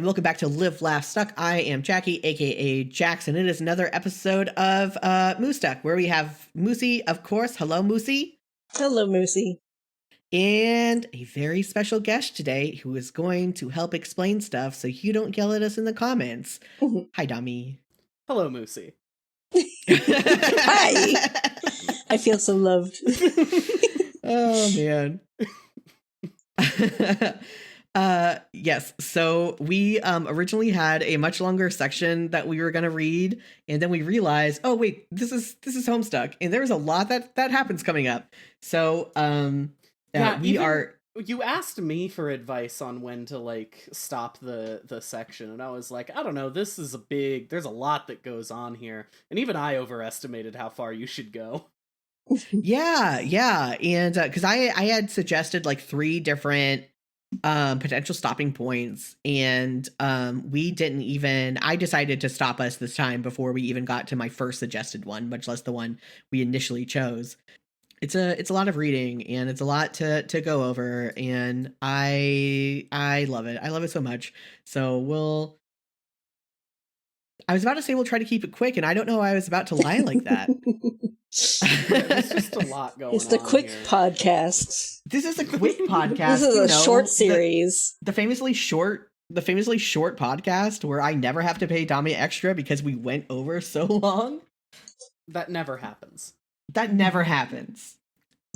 and welcome back to Live, Laugh, Stuck. I am Jackie, aka Jax, and it is another episode of Moosestuck, where we have Moosey, of course. Hello, Moosey. Hello, Moosey. And a very special guest today who is going to help explain stuff so you don't yell at us in the comments. Hi, Domi. Hello, Moosey. Hi. I feel so loved. Oh, man. Yes, so we originally had a much longer section that we were going to read, and then we realized, oh wait, this is Homestuck, and there's a lot that happens coming up. So you asked me for advice on when to stop the section, and I was like, I don't know, there's a lot that goes on here, and even I overestimated how far you should go. Yeah, and because I had suggested like 3 different potential stopping points, and I decided to stop us this time before we even got to my first suggested one, much less the one we initially chose. It's a lot of reading, and it's a lot to go over, and I love it. I love it so much. So I was about to say we'll try to keep it quick, and I don't know why I was about to lie like that. There's just a lot going on. It's the quick here. This podcast. is a quick podcast. This is a short series. The famously short podcast where I never have to pay Domi extra because we went over so long. That never happens.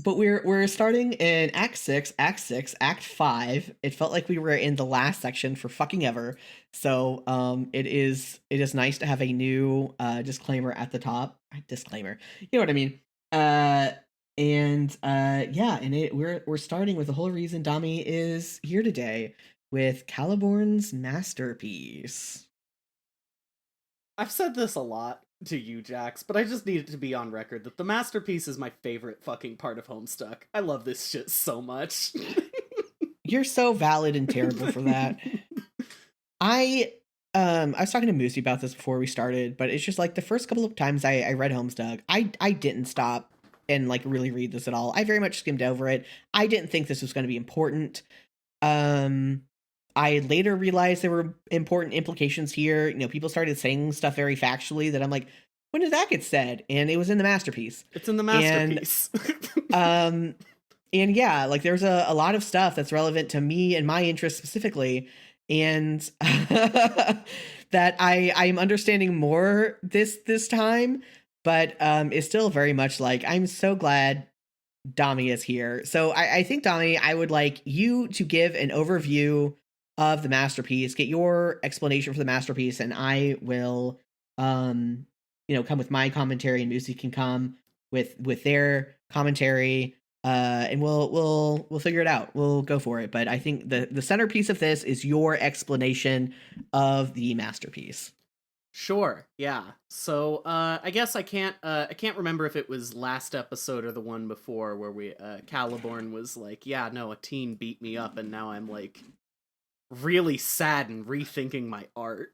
But we're starting in Act 6, Act 5. It felt like we were in the last section for fucking ever. So it is nice to have a new disclaimer at the top. Disclaimer. You know what I mean? We're starting with the whole reason Domi is here today with Caliborn's masterpiece. I've said this a lot to you, Jax, but I just needed to be on record that the masterpiece is my favorite fucking part of Homestuck. I love this shit so much. You're so valid and terrible for that. I was talking to Moosey about this before we started, but it's just like the first couple of times I read Homestuck, I didn't stop and like really read this at all. I very much skimmed over it. I didn't think this was going to be important. I later realized there were important implications here. You know, people started saying stuff very factually that I'm like, when did that get said? And it was in the masterpiece. It's in the masterpiece. And yeah, like there's a lot of stuff that's relevant to me and my interests specifically. And that I'm understanding more this time, but it's still very much like, I'm so glad Domi is here. So I think, Domi, I would like you to give an overview of the masterpiece, get your explanation for the masterpiece, and I will come with my commentary, and Moosey can come with their commentary, and we'll figure it out. We'll go for it. But I think the centerpiece of this is your explanation of the masterpiece. Sure, yeah. So I guess I can't remember if it was last episode or the one before where we Caliborn was like, yeah, no, a teen beat me up, and now I'm like really sad and rethinking my art.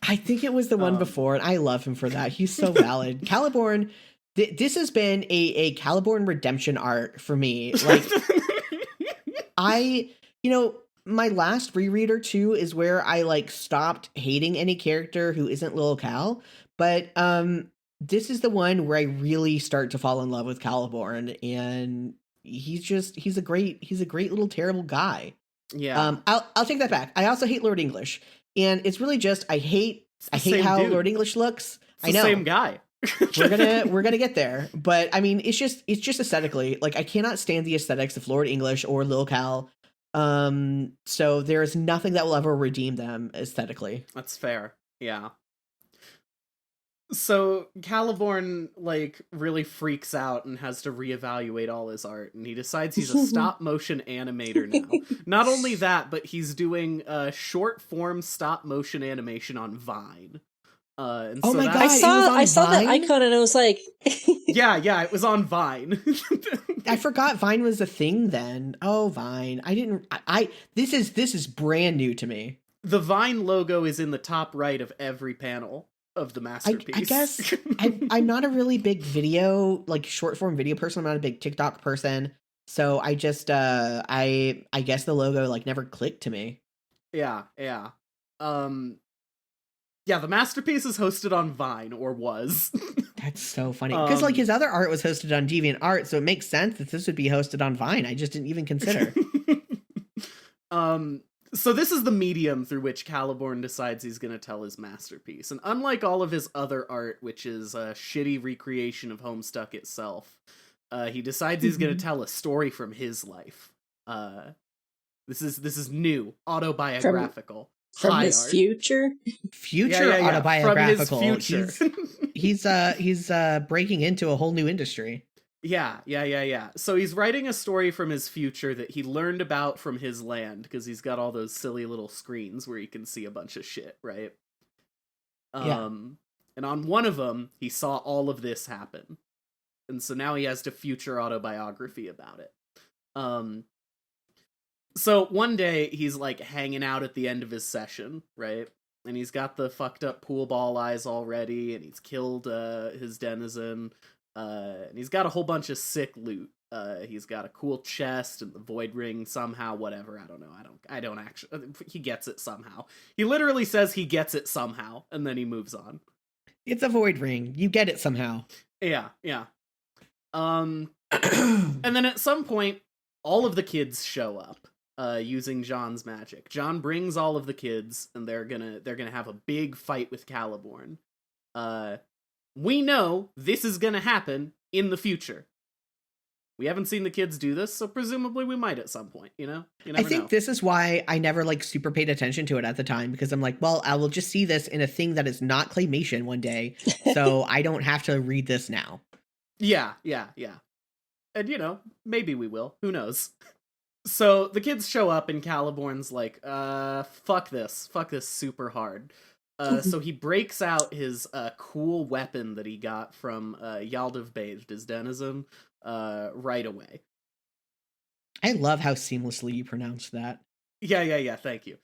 I think it was the one before, and I love him for that. He's so valid. Caliborn, this has been a Caliborn redemption arc for me. Like, my last reread or two is where I like stopped hating any character who isn't Lil Cal, but this is the one where I really start to fall in love with Caliborn, and he's a great little terrible guy. Yeah. I'll take that back. I also hate Lord English, and it's really just I hate how dude. Lord English looks. It's the same guy. we're gonna get there, but I mean, it's just aesthetically, like I cannot stand the aesthetics of Lord English or Lil Cal. So there's nothing that will ever redeem them aesthetically. That's fair. Yeah. So Caliborn really freaks out and has to reevaluate all his art, and he decides he's a stop motion animator now. Not only that, but he's doing short form stop motion animation on Vine. And oh so my god! I saw that icon and I was like, yeah, it was on Vine. I forgot Vine was a thing then. Oh, Vine! I didn't. This is brand new to me. The Vine logo is in the top right of every panel of the masterpiece. I guess I'm not a really big video, like short form video person. I'm not a big TikTok person, so I just I guess the logo like never clicked to me. Yeah. Yeah, the masterpiece is hosted on Vine, or was. That's so funny. Because, like, his other art was hosted on DeviantArt, so it makes sense that this would be hosted on Vine. I just didn't even consider. So this is the medium through which Caliborn decides he's going to tell his masterpiece. And unlike all of his other art, which is a shitty recreation of Homestuck itself, he decides he's going to tell a story from his life. This is new, autobiographical. From his art. future? Future autobiographical. From his future. He's breaking into a whole new industry. Yeah. So he's writing a story from his future that he learned about from his land, because he's got all those silly little screens where you can see a bunch of shit, right? And on one of them, he saw all of this happen. And so now he has to future autobiography about it. So one day he's like hanging out at the end of his session, right? And he's got the fucked up pool ball eyes already, and he's killed his denizen, and he's got a whole bunch of sick loot. He's got a cool chest and the void ring somehow, whatever. I don't know. I don't actually. He gets it somehow. He literally says he gets it somehow, and then he moves on. It's a void ring. You get it somehow. Yeah. And then at some point, all of the kids show up. Using John's magic. John brings all of the kids, and they're gonna have a big fight with Caliborn. We know this is gonna happen in the future. We haven't seen the kids do this, so presumably we might at some point, you know? You never I think know. this is why I never like super paid attention to it at the time, because I'm like, well, I will just see this in a thing that is not claymation one day, so I don't have to read this now. Yeah. And you know, maybe we will. Who knows? So the kids show up, and Caliborn's like, fuck this super hard. So he breaks out his cool weapon that he got from Yaldav Bathed, his denizen, right away. I love how seamlessly you pronounce that. Yeah, thank you.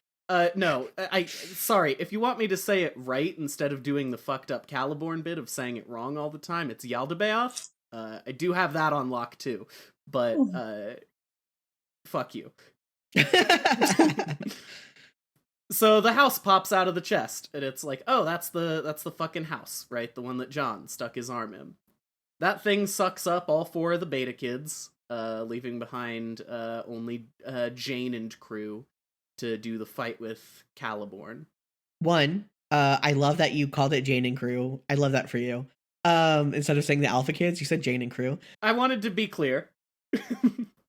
No, sorry, if you want me to say it right instead of doing the fucked up Caliborn bit of saying it wrong all the time, it's Yaldabaoth. I do have that on lock too, but fuck you. So the house pops out of the chest, and it's like, oh, that's the fucking house, right? The one that John stuck his arm in. That thing sucks up all four of the beta kids, leaving behind only Jane and crew to do the fight with Caliborn. One, I love that you called it Jane and crew. I love that for you. Instead of saying the alpha kids, you said Jane and crew. I wanted to be clear.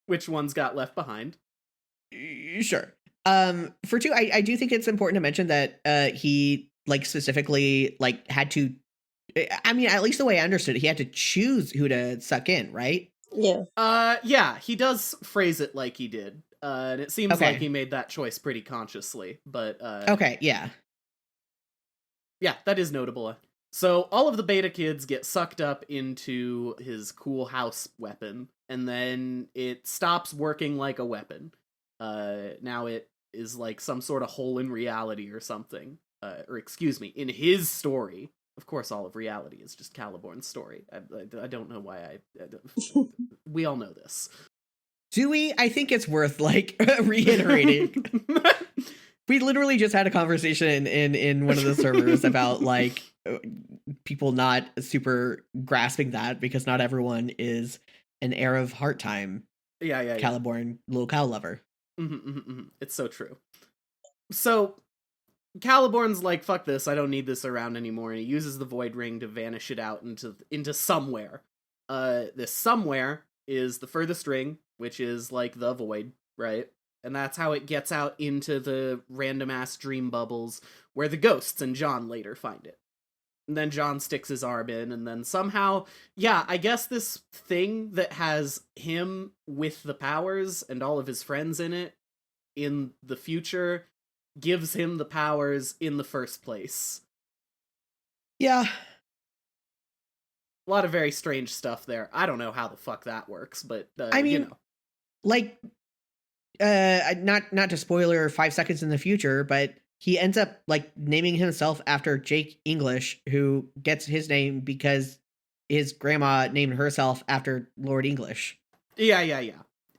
Which ones got left behind? Sure. For two, I do think it's important to mention that he like specifically like had to. I mean, at least the way I understood it, he had to choose who to suck in, right? Yeah. Yeah, he does phrase it like he did, and it seems like he made that choice pretty consciously. But okay, yeah, that is notable. So all of the beta kids get sucked up into his cool house weapon, and then it stops working like a weapon. Now it is like some sort of hole in reality or something. Or excuse me, in his story. Of course, all of reality is just Caliborn's story. I don't know why we all know this. Do we? I think it's worth like reiterating. We literally just had a conversation in one of the servers about like people not super grasping that, because not everyone is an Heir of Time-Heart Caliborn locale lover. It's so true. So Caliborn's like, fuck this, I don't need this around anymore, and he uses the void ring to vanish it out into somewhere. This somewhere is the furthest ring, which is like the void, right? And that's how it gets out into the random ass dream bubbles where the ghosts and John later find it. And then John sticks his arm in, and then somehow, I guess this thing that has him with the powers and all of his friends in it in the future gives him the powers in the first place. Yeah. A lot of very strange stuff there. I don't know how the fuck that works, but I mean, you know. Like, not to spoiler 5 seconds in the future, but he ends up like naming himself after Jake English, who gets his name because his grandma named herself after Lord English. Yeah.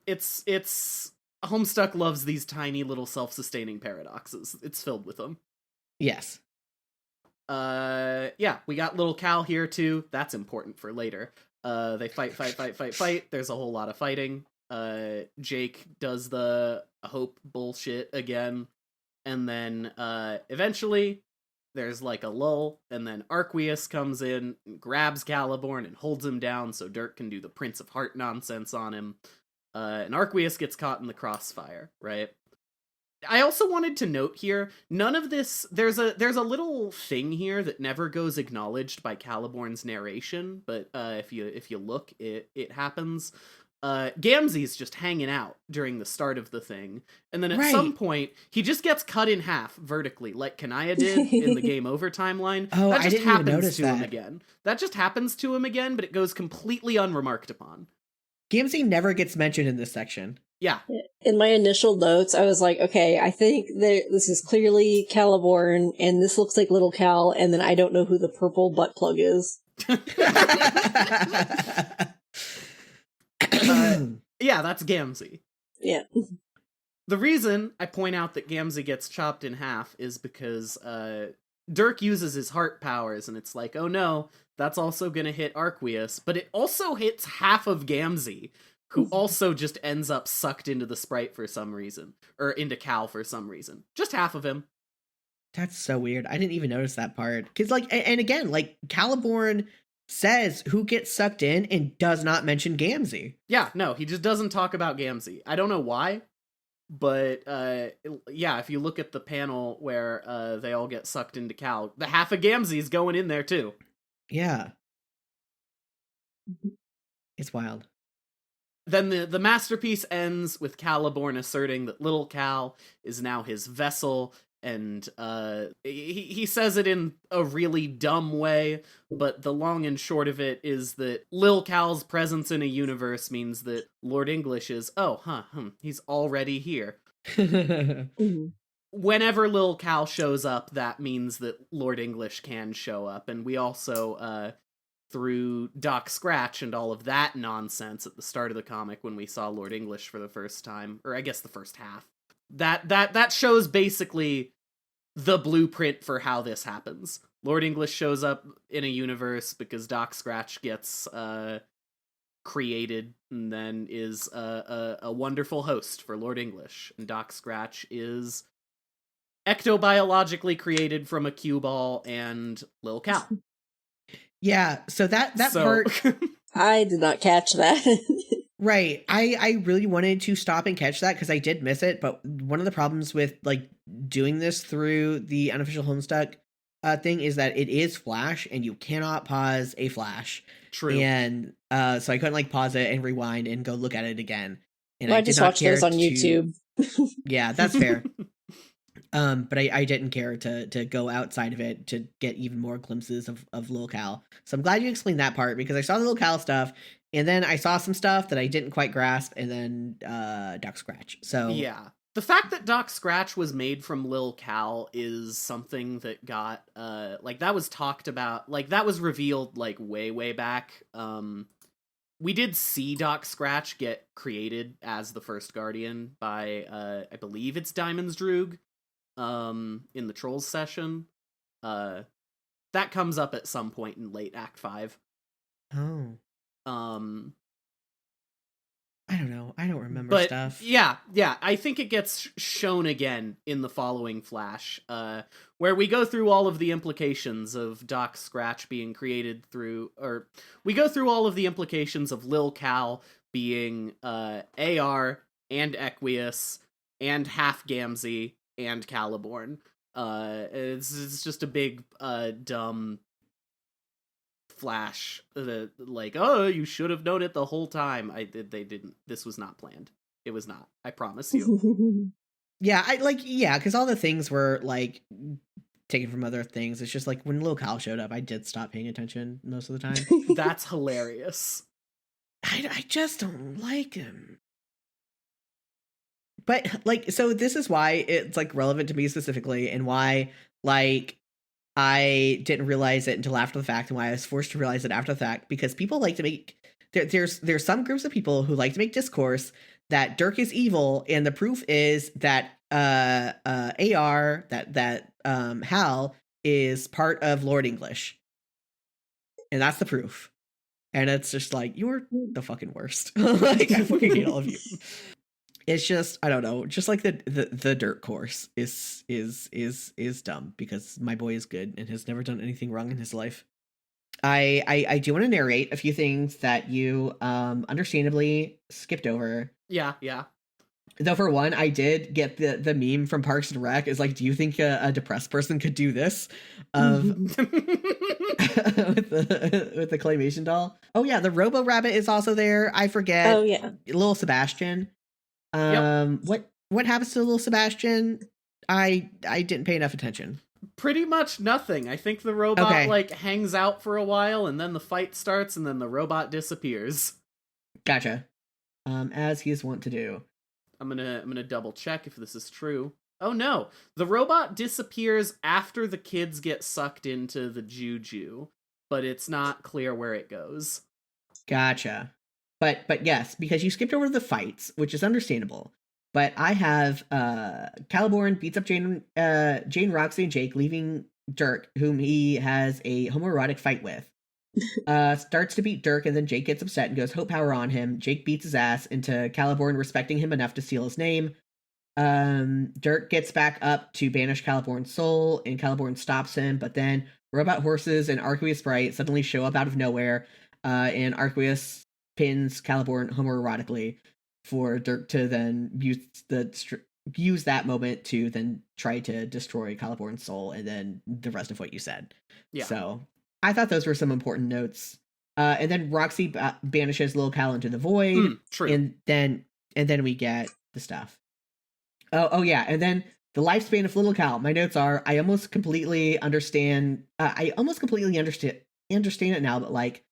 It's Homestuck loves these tiny little self-sustaining paradoxes. It's filled with them. Yes. Yeah, we got little Cal here too. That's important for later. They fight. There's a whole lot of fighting. Jake does the hope bullshit again. And then eventually there's like a lull, and then Arqueus comes in and grabs Caliborn and holds him down so Dirk can do the Prince of Heart nonsense on him. And Arqueus gets caught in the crossfire, right? I also wanted to note here, none of this, there's a little thing here that never goes acknowledged by Caliborn's narration, but if you look, it happens. Gamzee's just hanging out during the start of the thing, and then at some point he just gets cut in half vertically, like Kanaya did in the Game Over timeline. Oh, that just I didn't happens even notice to that. him again. That just happens to him again, but it goes completely unremarked upon. Gamzee never gets mentioned in this section. Yeah. In my initial notes, I was like, okay, I think this is clearly Caliborn, and this looks like Little Cal, and then I don't know who the purple butt plug is. Yeah, that's Gamzee. Yeah. The reason I point out that Gamzee gets chopped in half is because Dirk uses his heart powers, and it's like, oh no, that's also gonna hit Arqueus, but it also hits half of Gamzee, who also just ends up sucked into the sprite for some reason, or into Cal for some reason. Just half of him. That's so weird. I didn't even notice that part. Because, like, and again, like, Caliborn says who gets sucked in and does not mention Gamzee. Yeah, no, he just doesn't talk about Gamzee. I don't know why, but yeah, if you look at the panel where they all get sucked into Cal, the half of Gamzee's going in there too. Yeah. It's wild. Then the masterpiece ends with Caliborn asserting that little Cal is now his vessel, and he says it in a really dumb way, but the long and short of it is that Lil Cal's presence in a universe means that Lord English is, he's already here. Whenever Lil Cal shows up, that means that Lord English can show up, and we also through Doc Scratch and all of that nonsense at the start of the comic when we saw Lord English for the first time, or I guess the first half. That shows basically the blueprint for how this happens. Lord English shows up in a universe because Doc Scratch gets created and then is a wonderful host for Lord English. And Doc Scratch is ectobiologically created from a cue ball and Lil Cal. Yeah, so that part... I did not catch that. Right. I really wanted to stop and catch that because I did miss it, but one of the problems with, like, doing this through the unofficial Homestuck thing is that it is Flash, and you cannot pause a Flash. True. And so I couldn't, like, pause it and rewind and go look at it again. And I just watched those on YouTube. Yeah, that's fair. But I didn't care to go outside of it to get even more glimpses of Lil Cal. So I'm glad you explained that part, because I saw the Lil Cal stuff, and then I saw some stuff that I didn't quite grasp, and then Doc Scratch. So yeah, the fact that Doc Scratch was made from Lil Cal is something that got like, that was talked about, like, that was revealed like way back. We did see Doc Scratch get created as the first Guardian by I believe it's Diamond's Droog. In the Trolls session. That comes up at some point in late Act 5. Oh. I don't know. I don't remember but stuff. Yeah, I think it gets shown again in the following Flash, where we go through all of the implications of Doc Scratch being created through, or we go through all of the implications of Lil Cal being AR and Equius and half Gamzee and Caliborn. It's just a big dumb Flash, like, oh, you should have known it the whole time. They didn't. This was not planned. It was not. I promise you. Yeah, because all the things were, like, taken from other things. It's just, like, when Lil Cal showed up, I did stop paying attention most of the time. That's hilarious. I just don't like him. But, like, so this is why it's, like, relevant to me specifically, and why, like, I didn't realize it until after the fact, and why I was forced to realize it after the fact, because people like to make... There's some groups of people who like to make discourse that Dirk is evil, and the proof is that AR, that Hal is part of Lord English. And that's the proof. And it's just like, you're the fucking worst. Like, I fucking hate all of you. It's just, I don't know, just like the dirt course is dumb because my boy is good and has never done anything wrong in his life. I do want to narrate a few things that you understandably skipped over. Yeah. Though for one, I did get the meme from Parks and Rec is like, do you think a depressed person could do this? With the claymation doll. Oh yeah, the Robo Rabbit is also there. I forget. Oh yeah, little Sebastian. Yep. What happens to little Sebastian? I didn't pay enough attention. Pretty much nothing. I think the robot like hangs out for a while and then the fight starts and then the robot disappears. Gotcha. As he is wont to do. I'm gonna double check if this is true. Oh no, the robot disappears after the kids get sucked into the juju, but it's not clear where it goes. Gotcha. But yes, because you skipped over the fights, which is understandable. But I have Caliborn beats up Jane, Roxy, and Jake, leaving Dirk, whom he has a homoerotic fight with. Starts to beat Dirk, and then Jake gets upset and goes hope power on him. Jake beats his ass into Caliborn respecting him enough to steal his name. Dirk gets back up to banish Caliborn's soul, and Caliborn stops him, but then robot horses and Arceus Sprite suddenly show up out of nowhere, and Arceus pins Caliborn homoerotically for Dirk to then use that moment to then try to destroy Caliborn's soul, and then the rest of what you said. Yeah. So I thought those were some important notes. And then Roxy banishes Lil Cal into the void. True. And then we get the stuff. Oh yeah, and then the lifespan of Little Cal. My notes are: I almost completely understand. I almost completely understand it now, but like,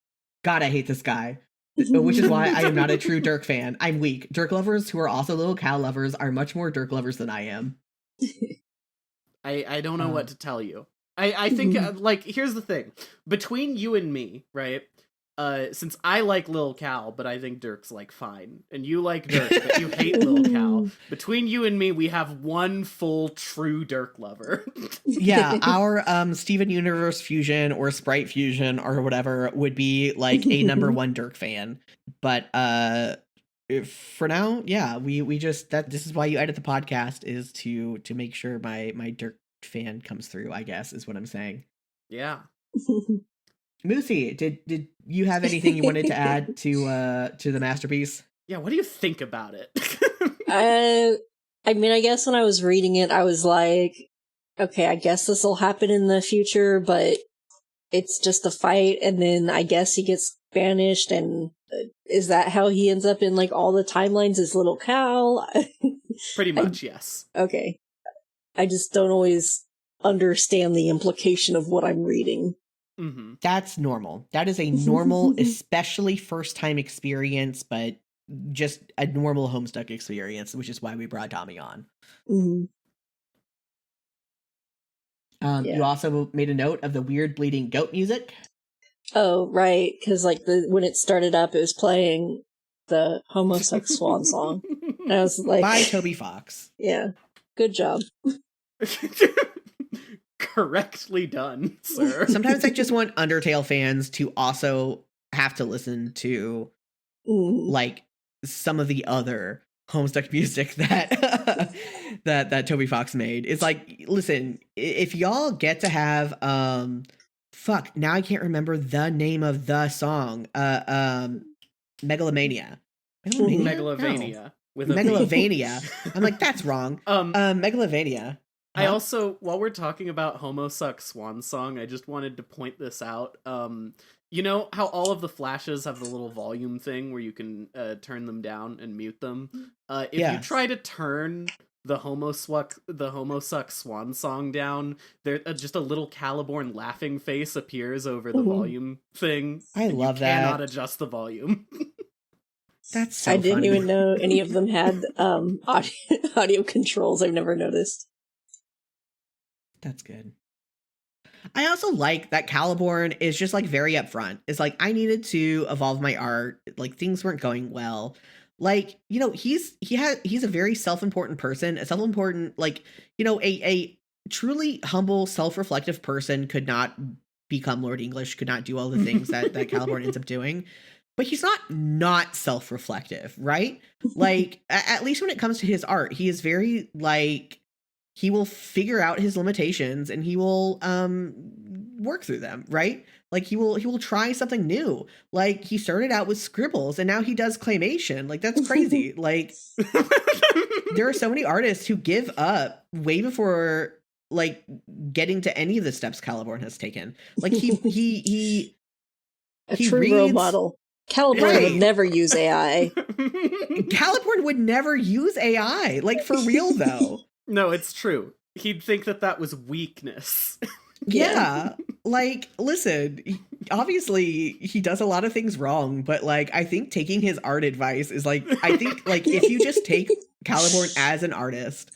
God, I hate this guy. Which is why I am not a true Dirk fan. I'm weak. Dirk lovers who are also Little Cal lovers are much more Dirk lovers than I am. I don't know what to tell you. I think, like, here's the thing. Between you and me, right, since I like Lil Cal, but I think Dirk's, like, fine, and you like Dirk, but you hate Lil Cal, between you and me, we have one full true Dirk lover. Yeah, our Steven Universe fusion or Sprite fusion or whatever would be, like, a number one Dirk fan. But for now, yeah, we just, this is why you edit the podcast, is to make sure my Dirk fan comes through, I guess, is what I'm saying. Yeah. Moosey, did you have anything you wanted to add to the masterpiece? Yeah, what do you think about it? I mean, I guess when I was reading it, I was like, okay, I guess this will happen in the future, but it's just a fight, and then I guess he gets banished, and is that how he ends up in, like, all the timelines as Little Cal? Pretty much, yes. Okay. I just don't always understand the implication of what I'm reading. Mm-hmm. That's normal. That is a normal, especially first-time experience, but just a normal Homestuck experience, which is why we brought Domi on. Mm-hmm. You also made a note of the weird bleeding goat music. Oh, right, because like when it started up, it was playing the Moosestuck Swan song. And I was like, by Toby Fox. Yeah, good job. Correctly done, sir. Sometimes I just want Undertale fans to also have to listen to like some of the other Homestuck music that that Toby Fox made. It's like, listen, if y'all get to have fuck, now I can't remember the name of the song. Megalomania. Megalovania. No. With Megalovania. I'm like, that's wrong. Megalovania. I also, while we're talking about Moosestuck Swan Song, I just wanted to point this out. You know how all of the flashes have the little volume thing where you can turn them down and mute them? If you try to turn the Moosestuck Swan Song down, there just a little Caliborn laughing face appears over the volume thing. I love that. You cannot adjust the volume. That's so I didn't funny. even know any of them had audio controls. I've never noticed. That's good. I also like that Caliborn is just like very upfront. It's like, I needed to evolve my art. Like, things weren't going well. Like, you know, he's a very self-important person, a self-important, like, you know, a truly humble, self-reflective person could not become Lord English, could not do all the things that Caliborn ends up doing. But he's not self-reflective, right? Like, at least when it comes to his art, he is very, like, he will figure out his limitations and he will work through them, right? Like, he will try something new. Like, he started out with scribbles and now he does claymation. Like, that's crazy. Like, there are so many artists who give up way before, like, getting to any of the steps Caliborn has taken. Like, he a true role model. Caliborn would never use AI. Caliborn would never use AI. Like, for real, though. No, it's true. He'd think that was weakness. Yeah. Like, listen, obviously he does a lot of things wrong, but, like, I think taking his art advice is, like, I think, like, if you just take Caliborn as an artist,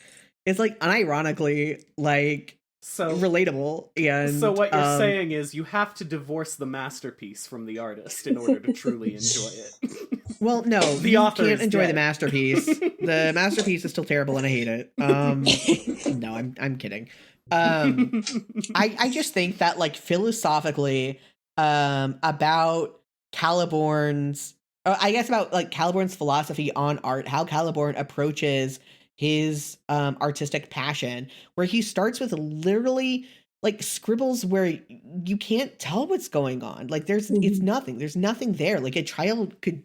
it's, like, unironically, like, so relatable. And so what you're saying is you have to divorce the masterpiece from the artist in order to truly enjoy it. Well, no, you can't enjoy the masterpiece. The masterpiece is still terrible and I hate it. No, I'm kidding. I just think that, like, philosophically, about Caliborn's, I guess about, like, Caliborn's philosophy on art, how Caliborn approaches his artistic passion, where he starts with literally, like, scribbles where you can't tell what's going on. Like, it's nothing. There's nothing there. Like, a child could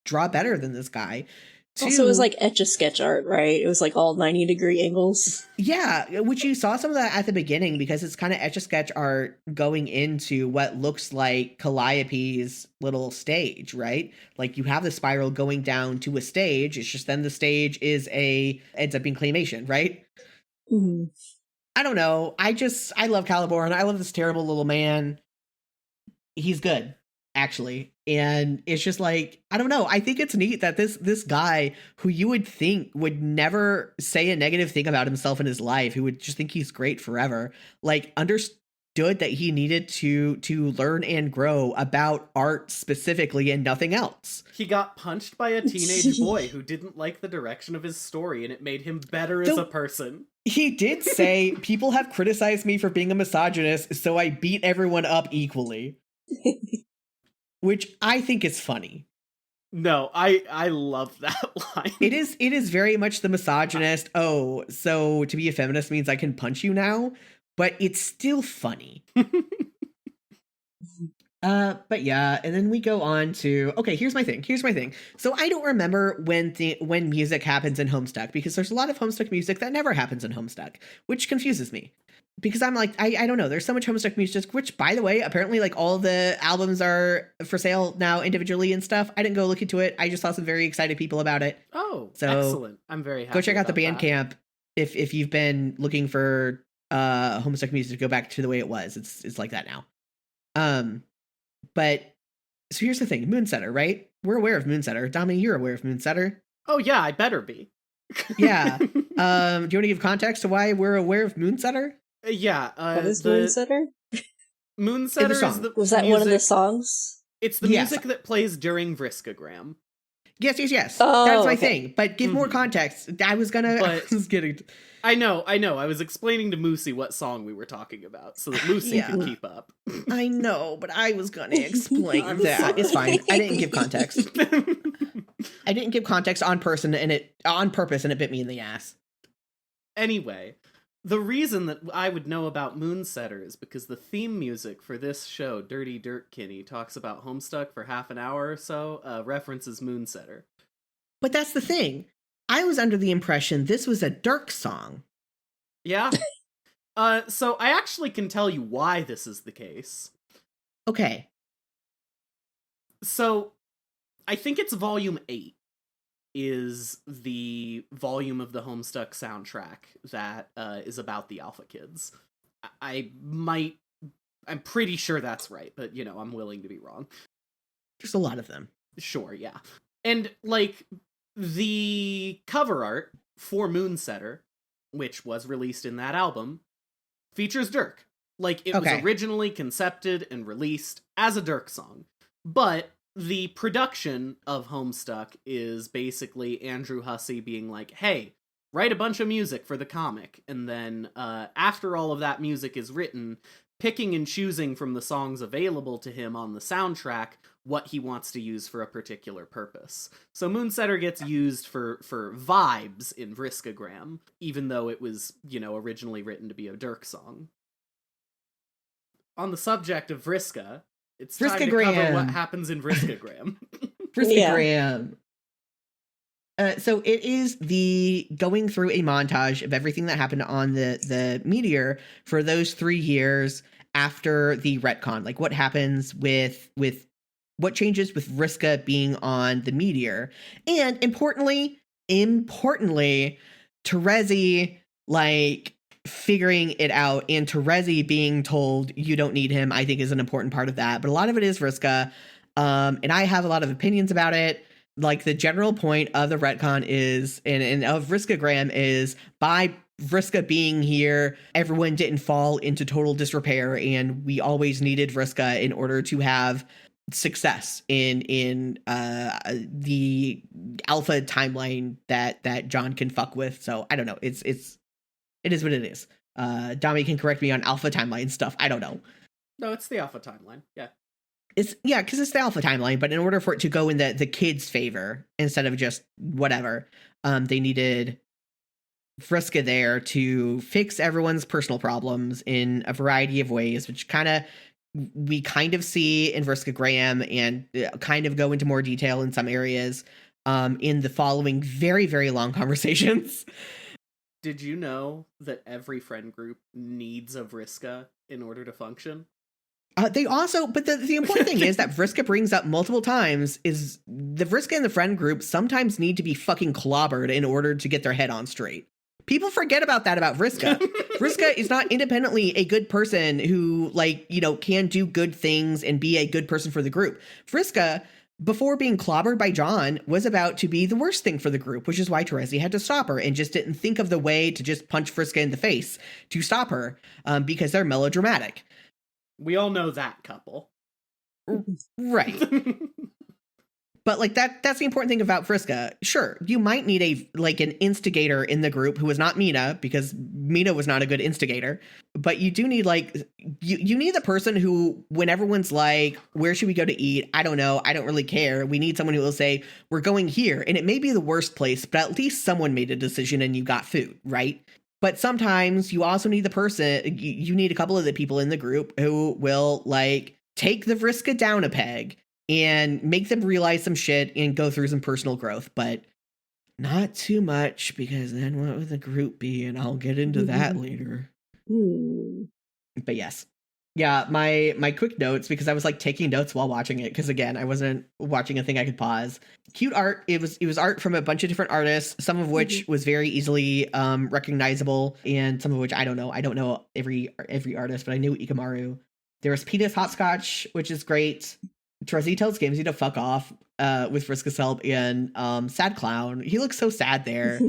draw better than this guy. Also, it was like Etch-a-Sketch art, right? It was like all 90-degree angles. Yeah, which you saw some of that at the beginning because it's kind of Etch-a-Sketch art going into what looks like Calliope's little stage, right? Like, you have the spiral going down to a stage. It's just then the stage ends up being claymation, right? Mm-hmm. I don't know. I love Caliborn. I love this terrible little man. He's good, actually. And it's just like, I don't know. I think it's neat that this guy who you would think would never say a negative thing about himself in his life, who would just think he's great forever, like, understood that he needed to learn and grow about art specifically and nothing else. He got punched by a teenage boy who didn't like the direction of his story, and it made him better as a person. He did say, people have criticized me for being a misogynist, so I beat everyone up equally. Which I think is funny. No, I love that line. It is very much the misogynist, oh, so to be a feminist means I can punch you now, but it's still funny. But yeah, and then we go on to, okay, here's my thing. So I don't remember when music happens in Homestuck, because there's a lot of Homestuck music that never happens in Homestuck, which confuses me. Because I'm like, I don't know, there's so much Homestuck music, which, by the way, apparently, like, all the albums are for sale now individually and stuff. I didn't go look into it. I just saw some very excited people about it. Oh, so excellent. I'm very happy. Go check out the that. Bandcamp if you've been looking for Homestuck music to go back to the way it was. It's like that now. But so here's the thing, Moonsetter, right? We're aware of Moonsetter. Domi, you're aware of Moonsetter. Oh yeah, I better be. Yeah. Do you want to give context to why we're aware of Moonsetter? Yeah. What is Moonsetter? Moonsetter is the Was that music, one of the songs? It's the music that plays during Vriska. Yes. Oh, that's my thing. But give more context. I was kidding. I know. I was explaining to Moosey what song we were talking about so that Moosey can keep up. I know, but I was going to explain that. Sorry. It's fine. I didn't give context. I didn't give context on purpose, and it bit me in the ass. Anyway, the reason that I would know about Moonsetter is because the theme music for this show, Dirty Dirt Kinney, talks about Homestuck for half an hour or so, references Moonsetter. But that's the thing. I was under the impression this was a Dirk song. Yeah. So I actually can tell you why this is the case. Okay. So I think it's volume 8 is the volume of the Homestuck soundtrack that is about the Alpha Kids. I'm pretty sure that's right, but, I'm willing to be wrong. There's a lot of them. Sure, yeah. And, like, the cover art for Moonsetter, which was released in that album, features Dirk. Like, it was originally concepted and released as a Dirk song. But the production of Homestuck is basically Andrew Hussey being like, hey, write a bunch of music for the comic, and then after all of that music is written, picking and choosing from the songs available to him on the soundtrack what he wants to use for a particular purpose. So Moonsetter gets used for vibes in Vriskagram, even though it was, originally written to be a Dirk song. On the subject of Vriska, it's time to cover what happens in Vriskagram. Vriskagram. So it is the going through a montage of everything that happened on the meteor for those 3 years after the retcon. Like what happens with what changes with Vriska being on the meteor. And importantly, Terezi like figuring it out, and Terezi being told you don't need him, I think is an important part of that. But a lot of it is Vriska. And I have a lot of opinions about it. Like the general point of the retcon is, and of Vriskagram is, by Vriska being here, everyone didn't fall into total disrepair, and we always needed Vriska in order to have success in the alpha timeline that John can fuck with. So I don't know. It is what it is. Domi can correct me on alpha timeline stuff. I don't know. No, it's the alpha timeline. Yeah. Because it's the alpha timeline, but in order for it to go in the kids' favor instead of just whatever, they needed Vriska there to fix everyone's personal problems in a variety of ways, which we kind of see in Vriskagram, and kind of go into more detail in some areas in the following very, very long conversations. Did you know that every friend group needs a Vriska in order to function? They also, but the important thing is that Vriska brings up multiple times is the Vriska and the friend group sometimes need to be fucking clobbered in order to get their head on straight. People forget about that about Vriska. Vriska is not independently a good person who can do good things and be a good person for the group. Vriska, before being clobbered by John, was about to be the worst thing for the group, which is why Terezi had to stop her and just didn't think of the way to just punch Vriska in the face to stop her, because they're melodramatic. We all know that couple. Right. But that's the important thing about Vriska. Sure, you might need an instigator in the group who is not Mina, because Mina was not a good instigator. But you do need you need the person who, when everyone's like, where should we go to eat? I don't know. I don't really care. We need someone who will say, we're going here. And it may be the worst place, but at least someone made a decision and you got food, right? But sometimes you also need the person, you need a couple of the people in the group who will take the Vriska down a peg and make them realize some shit and go through some personal growth, but not too much, because then what would the group be? And I'll get into that later. But yes. Yeah, my quick notes, because I was taking notes while watching it, because again, I wasn't watching a thing I could pause. Cute art. It was art from a bunch of different artists, some of which was very easily recognizable, and some of which I don't know. I don't know every artist, but I knew Ikamaru. There was Peter's Hopscotch, which is great. Terezi tells Gamesy to fuck off with Vriska's help, and Sad Clown. He looks so sad there.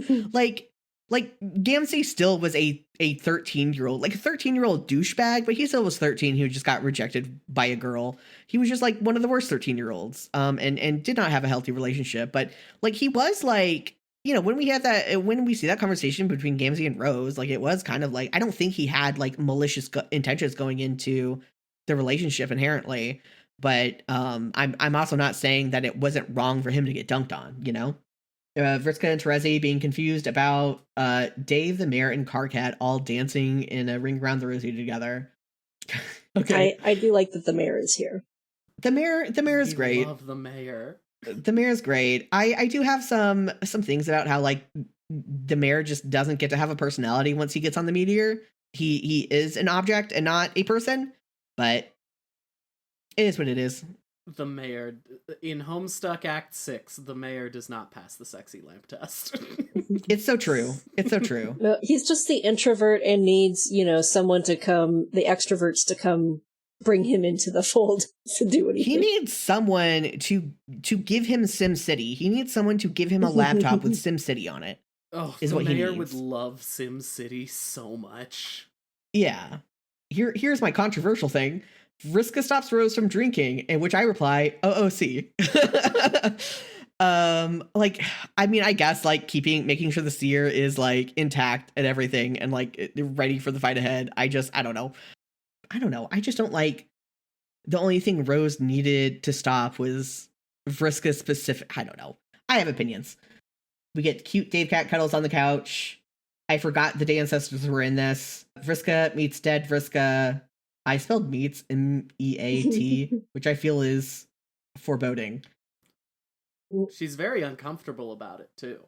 Gamsey still was a 13-year-old, a 13-year-old douchebag, but he still was 13 who just got rejected by a girl. He was just one of the worst 13-year-olds, and did not have a healthy relationship. But he was when we see that conversation between Gamsey and Rose, it was kind of I don't think he had malicious intentions going into the relationship inherently. But I'm also not saying that it wasn't wrong for him to get dunked on, Vriska and Terezi being confused about Dave, the mayor, and Carcat all dancing in a ring around the rosy together. Okay. I do like that the mayor is here. The mayor is great. I love the mayor. The mayor's great. I do have some things about how the mayor just doesn't get to have a personality once he gets on the meteor. He is an object and not a person, but it is what it is. The mayor in Homestuck Act 6, the mayor does not pass the sexy lamp test. It's so true. It's so true. No, he's just the introvert and needs, someone to come, the extroverts to come bring him into the fold to do anything. He needs someone to give him SimCity. He needs someone to give him a laptop with SimCity on it. Oh, the mayor would love SimCity so much. Yeah. Here's my controversial thing. Vriska stops Rose from drinking, in which I reply, OOC. Like, I mean, I guess like making sure the seer is like intact and everything and like ready for the fight ahead. I don't know. I just don't like, the only thing Rose needed to stop was Vriska specific. I don't know. I have opinions. We get cute Dave Cat cuddles on the couch. I forgot the day ancestors were in this. Vriska meets dead Vriska. I spelled meets MEAT, which I feel is foreboding. She's very uncomfortable about it too.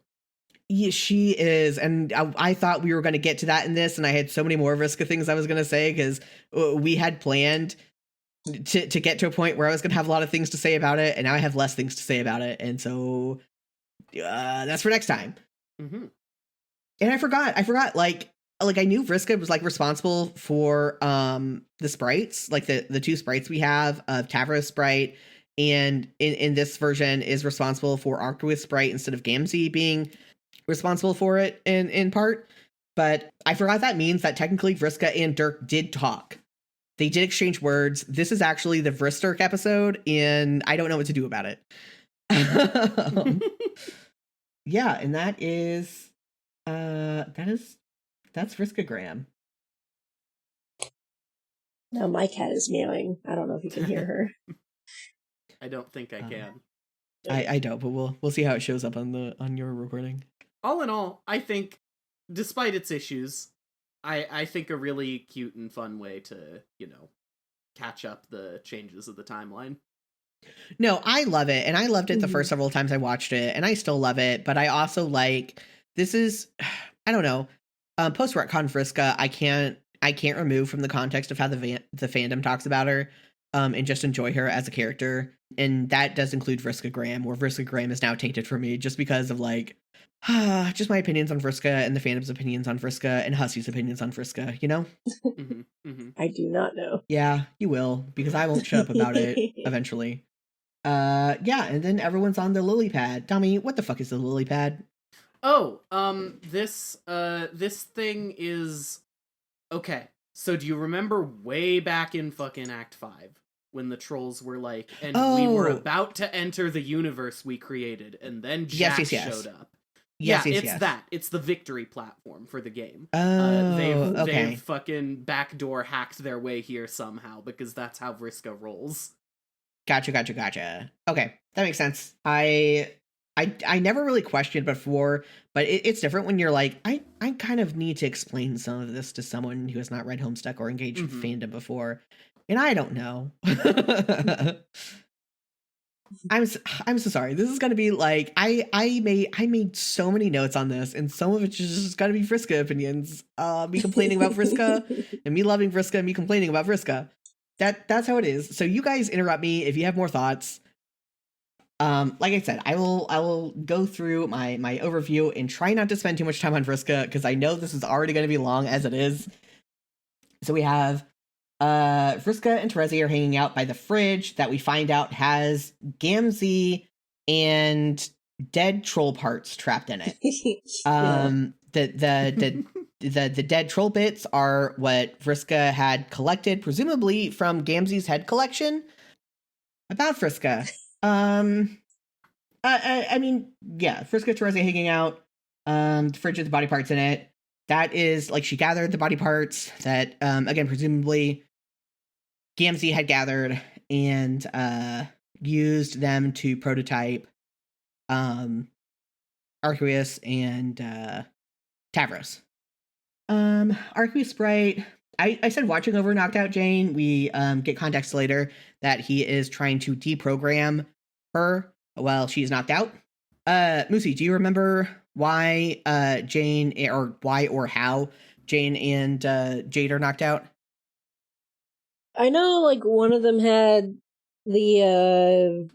Yeah, she is, and I thought we were going to get to that in this, and I had so many more Vriska things I was going to say, because we had planned to get to a point where I was going to have a lot of things to say about it, and now I have less things to say about it, and so that's for next time. Mm-hmm. And I forgot, like I knew Vriska was like responsible for the sprites, like the two sprites we have of Tavros sprite, and in this version is responsible for Arctwith sprite instead of Gamzee being responsible for it in part. But I forgot that means that technically Vriska and Dirk did talk. They did exchange words. This is actually the Vristurk episode, and I don't know what to do about it. Yeah, and that's Vriska Graham. Now my cat is meowing. I don't know if you can hear her. I don't think I can. I don't, but we'll see how it shows up on your recording. All in all, I think, despite its issues, I think a really cute and fun way to, catch up the changes of the timeline. No, I love it, and I loved it the first several times I watched it, and I still love it, but I also like, this is, I don't know, post-retcon Vriska, I can't remove from the context of how the fandom talks about her, and just enjoy her as a character, and that does include Vriska Graham, where Vriska Graham is now tainted for me just because of like, just my opinions on Vriska and the fandom's opinions on Vriska and Hussey's opinions on Vriska, Mm-hmm, mm-hmm. I do not know. Yeah, you will, because I won't shut up about it eventually. Yeah, and then everyone's on the lily pad. Domi, what the fuck is the lily pad? Oh, this thing is... Okay, so do you remember way back in fucking Act 5, when the trolls were like, and we were about to enter the universe we created, and then Jack showed up? Yes. That. It's the victory platform for the game. Oh, they've fucking backdoor hacked their way here somehow, because that's how Vriska rolls. Gotcha. Okay, that makes sense. I never really questioned before, but it's different when you're like, I kind of need to explain some of this to someone who has not read Homestuck or engaged with fandom before, and I don't know. I'm so sorry. This is gonna be like, I made so many notes on this, and some of it's just gonna be Vriska opinions. Me complaining about Vriska, and me loving Vriska, and me complaining about Vriska. That's how it is. So you guys interrupt me if you have more thoughts. Like I said, I will go through my overview and try not to spend too much time on Vriska, because I know this is already going to be long as it is. So we have Vriska and Terezi are hanging out by the fridge that we find out has Gamzee and dead troll parts trapped in it. The dead troll bits are what Vriska had collected, presumably from Gamzee's head collection. About Vriska. I mean, yeah, Vriska, Terezi hanging out. The fridge with the body parts in it. That is, like, she gathered the body parts that, again, presumably Gamzee had gathered and used them to prototype Arceus and Tavros. Arceus sprite. I said watching over Knocked Out Jane. We get context later that he is trying to deprogram her while she's knocked out. Moosey, do you remember why Jane, or why or how Jane and Jade are knocked out? I know, like, one of them had the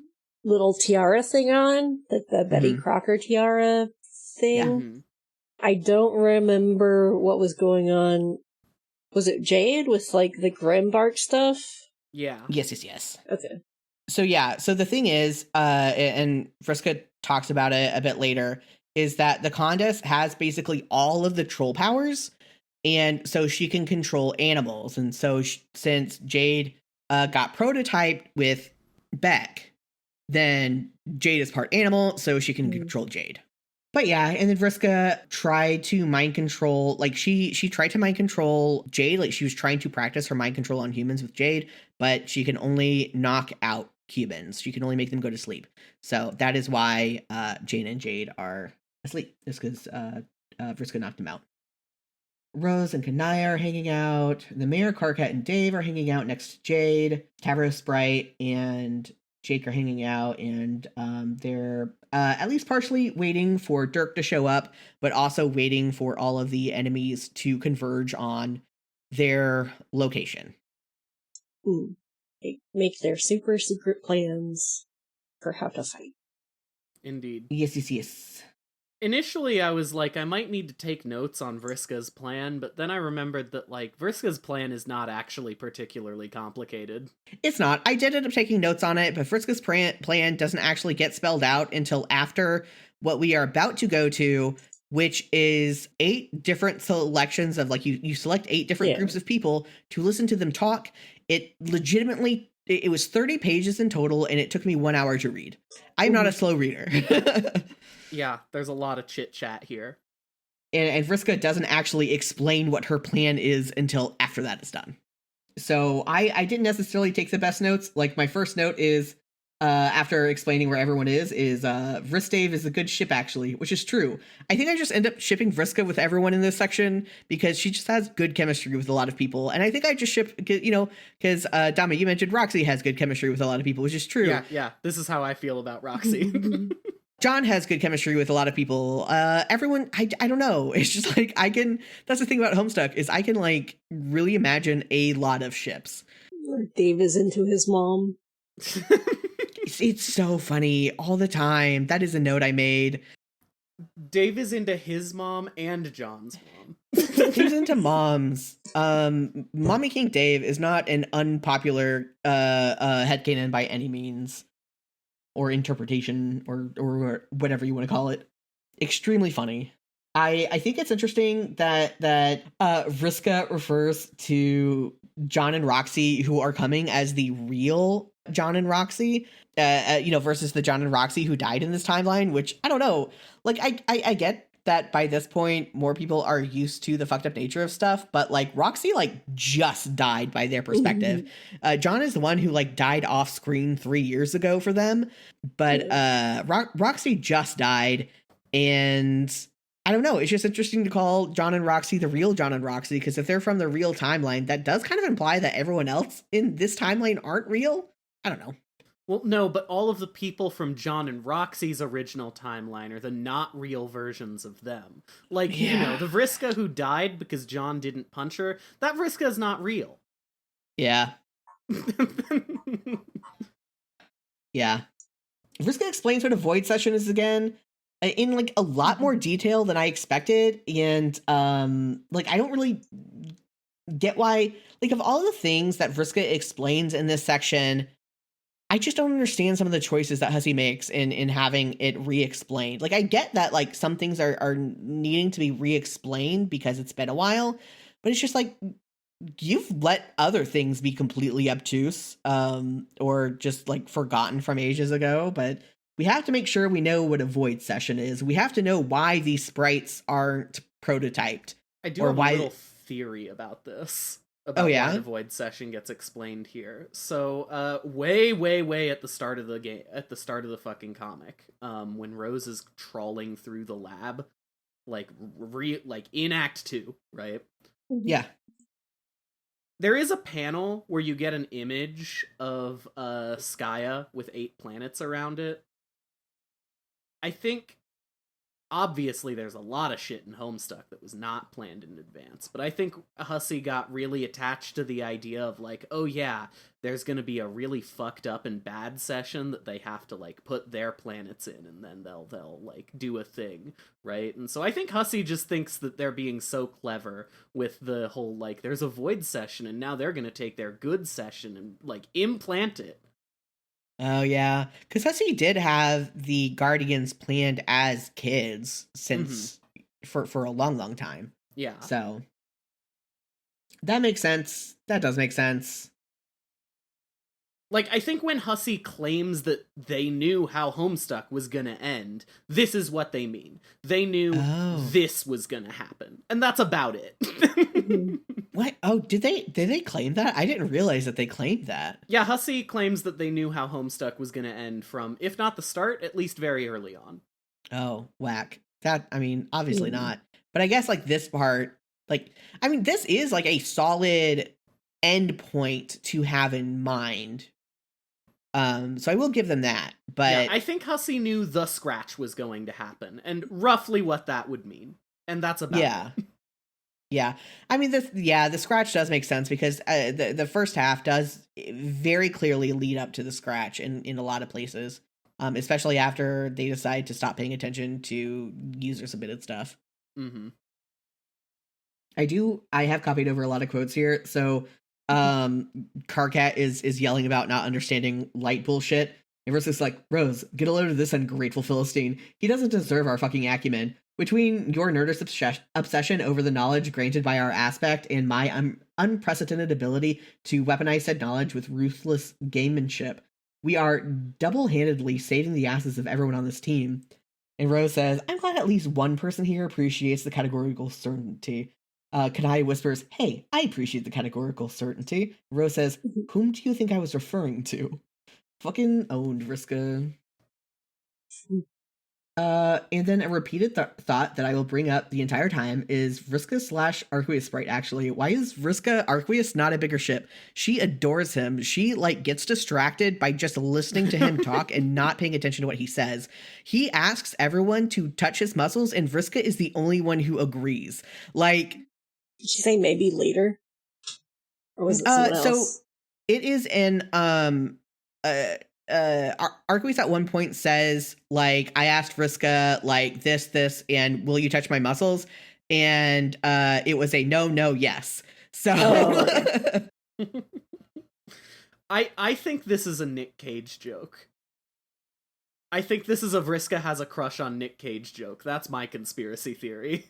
little tiara thing on, like the Betty Crocker tiara thing. Yeah. Mm-hmm. I don't remember what was going on. Was it Jade with, like, the Grimbark stuff? Yeah. Yes. Okay. So yeah, so the thing is, and Vriska talks about it a bit later, is that the Condess has basically all of the troll powers, and so she can control animals. And so since Jade got prototyped with Beck, then Jade is part animal, so she can control Jade. But yeah, and then Vriska tried to mind control, like she tried to mind control Jade, like she was trying to practice her mind control on humans with Jade, but she can only knock out humans. She can only make them go to sleep. So that is why Jane and Jade are asleep. It's because Vriska knocked them out. Rose and Kanaya are hanging out. The mayor, Karkat, and Dave are hanging out next to Jade. Tavro, Sprite, and Jake are hanging out, and they're at least partially waiting for Dirk to show up, but also waiting for all of the enemies to converge on their location. Ooh. They make their super secret plans for how to fight. Indeed. Yes. Initially, I was like, I might need to take notes on Vriska's plan, but then I remembered that, like, Vriska's plan is not actually particularly complicated. It's not. I did end up taking notes on it, but Vriska's plan doesn't actually get spelled out until after what we are about to go to, which is 8 different selections of, like, you select 8 different groups of people to listen to them talk. It legitimately, it was 30 pages in total, and it took me 1 hour to read. I'm not a slow reader. Yeah, there's a lot of chit-chat here. And Vriska doesn't actually explain what her plan is until after that is done. So I didn't necessarily take the best notes. Like, my first note is, after explaining where everyone is Vristave is a good ship, actually, which is true. I think I just end up shipping Vriska with everyone in this section because she just has good chemistry with a lot of people. And I think I just ship, because Domi, you mentioned Roxy has good chemistry with a lot of people, which is true. Yeah, this is how I feel about Roxy. John has good chemistry with a lot of people. Everyone, I don't know. It's just like, that's the thing about Homestuck, is I can, like, really imagine a lot of ships. Dave is into his mom. It's so funny all the time. That is a note I made. Dave is into his mom and John's mom. He's into moms. Mommy King Dave is not an unpopular headcanon by any means, or interpretation, or whatever you want to call it. Extremely funny. I think it's interesting that Vriska refers to John and Roxy, who are coming, as the real John and Roxy, versus the John and Roxy who died in this timeline, which, I don't know. Like, I get that by this point, more people are used to the fucked up nature of stuff, but, like, Roxy, like, just died by their perspective. John is the one who, like, died off screen 3 years ago for them, but Roxy just died, and I don't know. It's just interesting to call John and Roxy the real John and Roxy, because if they're from the real timeline, that does kind of imply that everyone else in this timeline aren't real. I don't know. Well, no, but all of the people from John and Roxy's original timeline are the not real versions of them. Like, the Vriska who died because John didn't punch her, that Vriska is not real. Yeah. Yeah. Vriska explains what a void session is again, in, like, a lot more detail than I expected, and like, I don't really get why, like, of all the things that Vriska explains in this section, I just don't understand some of the choices that Hussey makes in having it re-explained. Like, I get that, like, some things are needing to be re-explained because it's been a while, but it's just like, you've let other things be completely obtuse, or just, like, forgotten from ages ago, but we have to make sure we know what a void session is. We have to know why these sprites aren't prototyped. I do have a little theory about this. About why the void session gets explained here. So, way at the start of the game, at the start of the fucking comic, when Rose is trawling through the lab, like in Act 2, right? Yeah. There is a panel where you get an image of Skya with 8 planets around it. I think, obviously, there's a lot of shit in Homestuck that was not planned in advance, but I think Hussey got really attached to the idea of, like, oh yeah, there's gonna be a really fucked up and bad session that they have to, like, put their planets in, and then they'll like, do a thing, right? And so I think Hussey just thinks that they're being so clever with the whole, like, there's a void session, and now they're gonna take their good session and, like, implant it. Oh, yeah. Because Hussey did have the Guardians planned as kids since for a long time. Yeah. So that makes sense. That does make sense. Like, I think when Hussey claims that they knew how Homestuck was gonna end, this is what they mean. They knew this was gonna happen. And that's about it. What? Oh, did they claim that? I didn't realize that they claimed that. Yeah, Hussey claims that they knew how Homestuck was gonna end from, if not the start, at least very early on. Oh, whack. That, I mean, obviously not. But I guess, like, this part, like, I mean, this is, like, a solid end point to have in mind. So I will give them that. But yeah, I think Hussey knew the scratch was going to happen, and roughly what that would mean. And that's about it. Yeah. I mean, the scratch does make sense because the first half does very clearly lead up to the scratch in a lot of places, especially after they decide to stop paying attention to user-submitted stuff. Mm-hmm. I have copied over a lot of quotes here. So Carcat is yelling about not understanding light bullshit. And Vriska's like, Rose, get a load of this ungrateful Philistine. He doesn't deserve our fucking acumen. Between your nerdist obsession over the knowledge granted by our aspect and my unprecedented ability to weaponize said knowledge with ruthless gamemanship, we are double-handedly saving the asses of everyone on this team. And Rose says, I'm glad at least one person here appreciates the categorical certainty. Kanai whispers, hey, I appreciate the categorical certainty. Rose says, whom do you think I was referring to? Fucking owned, Vriska. And then a repeated thought that I will bring up the entire time is Vriska / Arqueus Sprite, actually. Why is Vriska Arqueus not a bigger ship? She adores him. She, like, gets distracted by just listening to him talk and not paying attention to what he says. He asks everyone to touch his muscles, and Vriska is the only one who agrees. Like... Did she say maybe later? Or was it someone else? So, it is an, Arqueus at one point says, like, I asked Vriska, like, this, and will you touch my muscles? And it was a no, yes. So okay. I think this is a Nick Cage joke. I think this is a Vriska has a crush on Nick Cage joke. That's my conspiracy theory.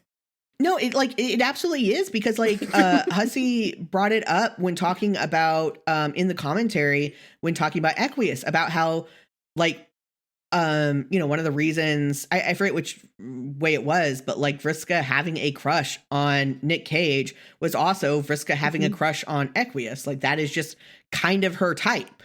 No, it absolutely is, because, like, Hussey brought it up when talking about, in the commentary, when talking about Equius, about how, like, one of the reasons, I forget which way it was, but, like, Vriska having a crush on Nick Cage was also Vriska having a crush on Equius. Like, that is just kind of her type.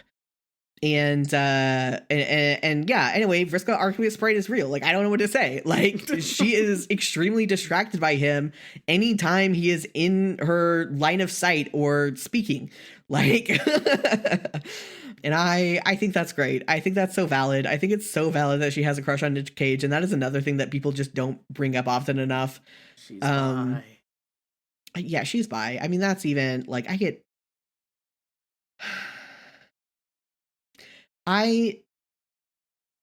And yeah, anyway, Vriska Arqueus Sprite is real. Like, I don't know what to say. Like, she is extremely distracted by him anytime he is in her line of sight or speaking. Like, and I think that's great. I think that's so valid. I think it's so valid that she has a crush on Nick Cage, and that is another thing that people just don't bring up often enough. She's bi. Yeah, she's bi. I mean, that's even, like, I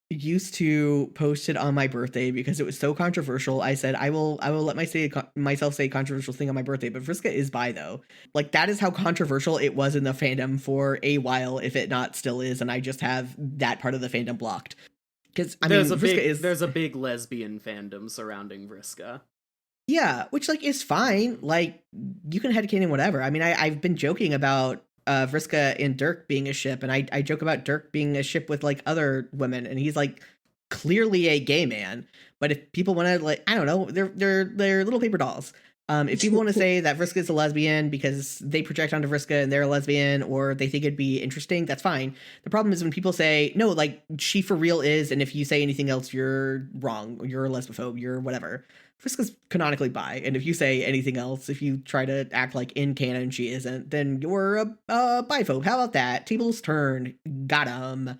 used to post it on my birthday because it was so controversial. I said, I will let myself say a controversial thing on my birthday, but Vriska is bi, though. Like, that is how controversial it was in the fandom for a while, if it not still is, and I just have that part of the fandom blocked. Because, I mean, there's a big lesbian fandom surrounding Vriska. Yeah, which, like, is fine. Like, you can headcanon whatever. I mean, I've been joking about Vriska and Dirk being a ship, and I joke about Dirk being a ship with, like, other women, and he's, like, clearly a gay man. But if people want to, like, I don't know, they're little paper dolls. If people want to say that Vriska is a lesbian because they project onto Vriska and they're a lesbian, or they think it'd be interesting, that's fine. The problem is when people say, no, like, she for real is, and if you say anything else, you're wrong, you're a lesbophobe, you're whatever. Vriska's canonically bi, and if you say anything else, if you try to act like in canon she isn't, then you're a biphobe. How about that? Tables turn. Got 'em.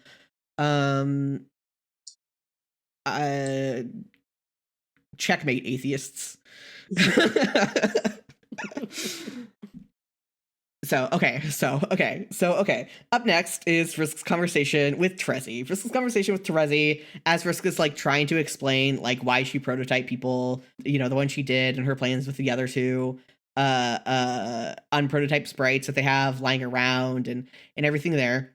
Checkmate, atheists. Okay. Up next is Vriska's conversation with Terezi. As Vriska's, like, trying to explain, like, why she prototyped people, the one she did, and her plans with the other two unprototyped sprites that they have lying around and everything there.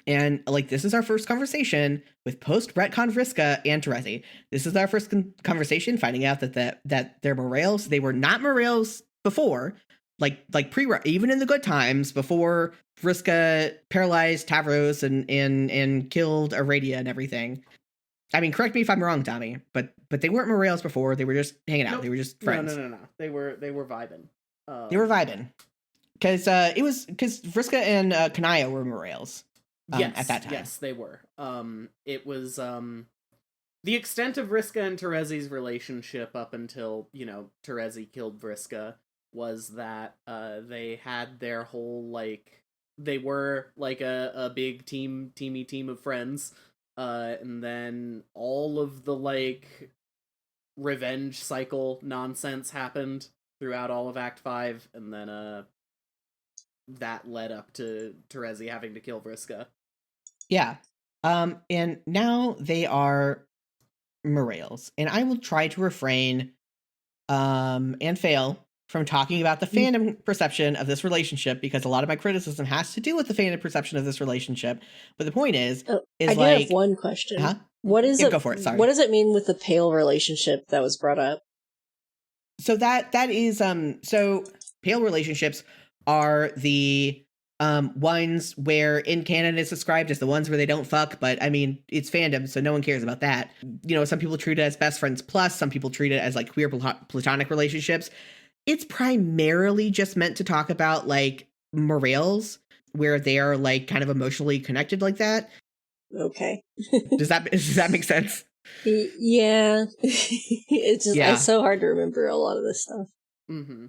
And, like, this is our first conversation with post-retcon Vriska and Terezi. This is our first conversation finding out that they're Morels. They were not Morels before. even in the good times before Vriska paralyzed Tavros and killed Aradia and everything. I mean, correct me if I'm wrong, Domi, but they weren't Morales before. They were just hanging out. Nope. They were just friends. No. They were vibing. They were vibing. Because Vriska and Kanaya were Morales yes, at that time. Yes, they were. It was the extent of Vriska and Terezi's relationship up until, Terezi killed Vriska was that they had their whole, like, they were like a big team of friends. And then all of the, like, revenge cycle nonsense happened throughout all of Act 5, and then that led up to Terezi having to kill Vriska. Yeah. And now they are Morales. And I will try to refrain and fail from talking about the fandom perception of this relationship, because a lot of my criticism has to do with the fandom perception of this relationship. But the point is I do have one question. Huh? What is Yeah, it? go for it. Sorry. What does it mean with the pale relationship that was brought up? So that is so pale relationships are the ones where in canon it's described as the ones where they don't fuck, but I mean, it's fandom, so no one cares about that. Some people treat it as best friends plus, some people treat it as like queer platonic relationships. It's primarily just meant to talk about like Morales, where they are like kind of emotionally connected like that. Okay. Does that make sense? Yeah. It's so hard to remember a lot of this stuff. Mm-hmm.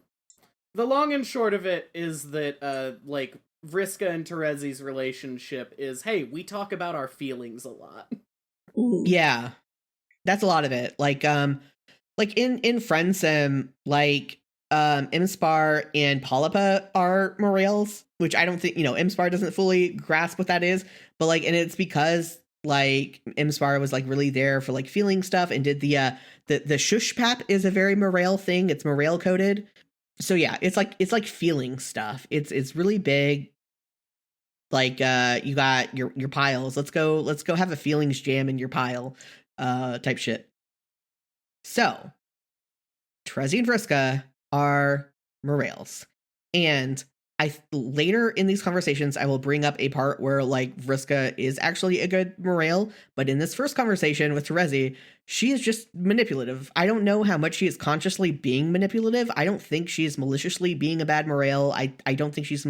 The long and short of it is that like Vriska and Terezi's relationship is, hey, we talk about our feelings a lot. Yeah. That's a lot of it. Like in Friendsim, like Imspar and Polypa are Morales, which I don't think, Imspar doesn't fully grasp what that is, but like, and it's because like Imspar was like really there for like feeling stuff and did the shush pap is a very Morale thing. It's Morale coded. So yeah, it's like feeling stuff. It's really big. Like you got your piles. Let's go have a feelings jam in your pile type shit. So Terezi and Vriska are Morales. And later in these conversations, I will bring up a part where like Vriska is actually a good Morale, but in this first conversation with Terezi, she is just manipulative. I don't know how much she is consciously being manipulative. I don't think she's maliciously being a bad Morale. I don't think she's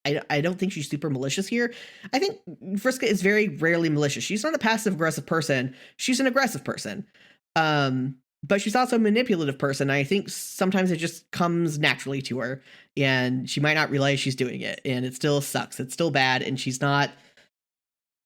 I don't think she's super malicious here. I think Vriska is very rarely malicious. She's not a passive aggressive person. She's an aggressive person. But she's also a manipulative person. I think sometimes it just comes naturally to her, and she might not realize she's doing it, and it still sucks. It's still bad, and she's not.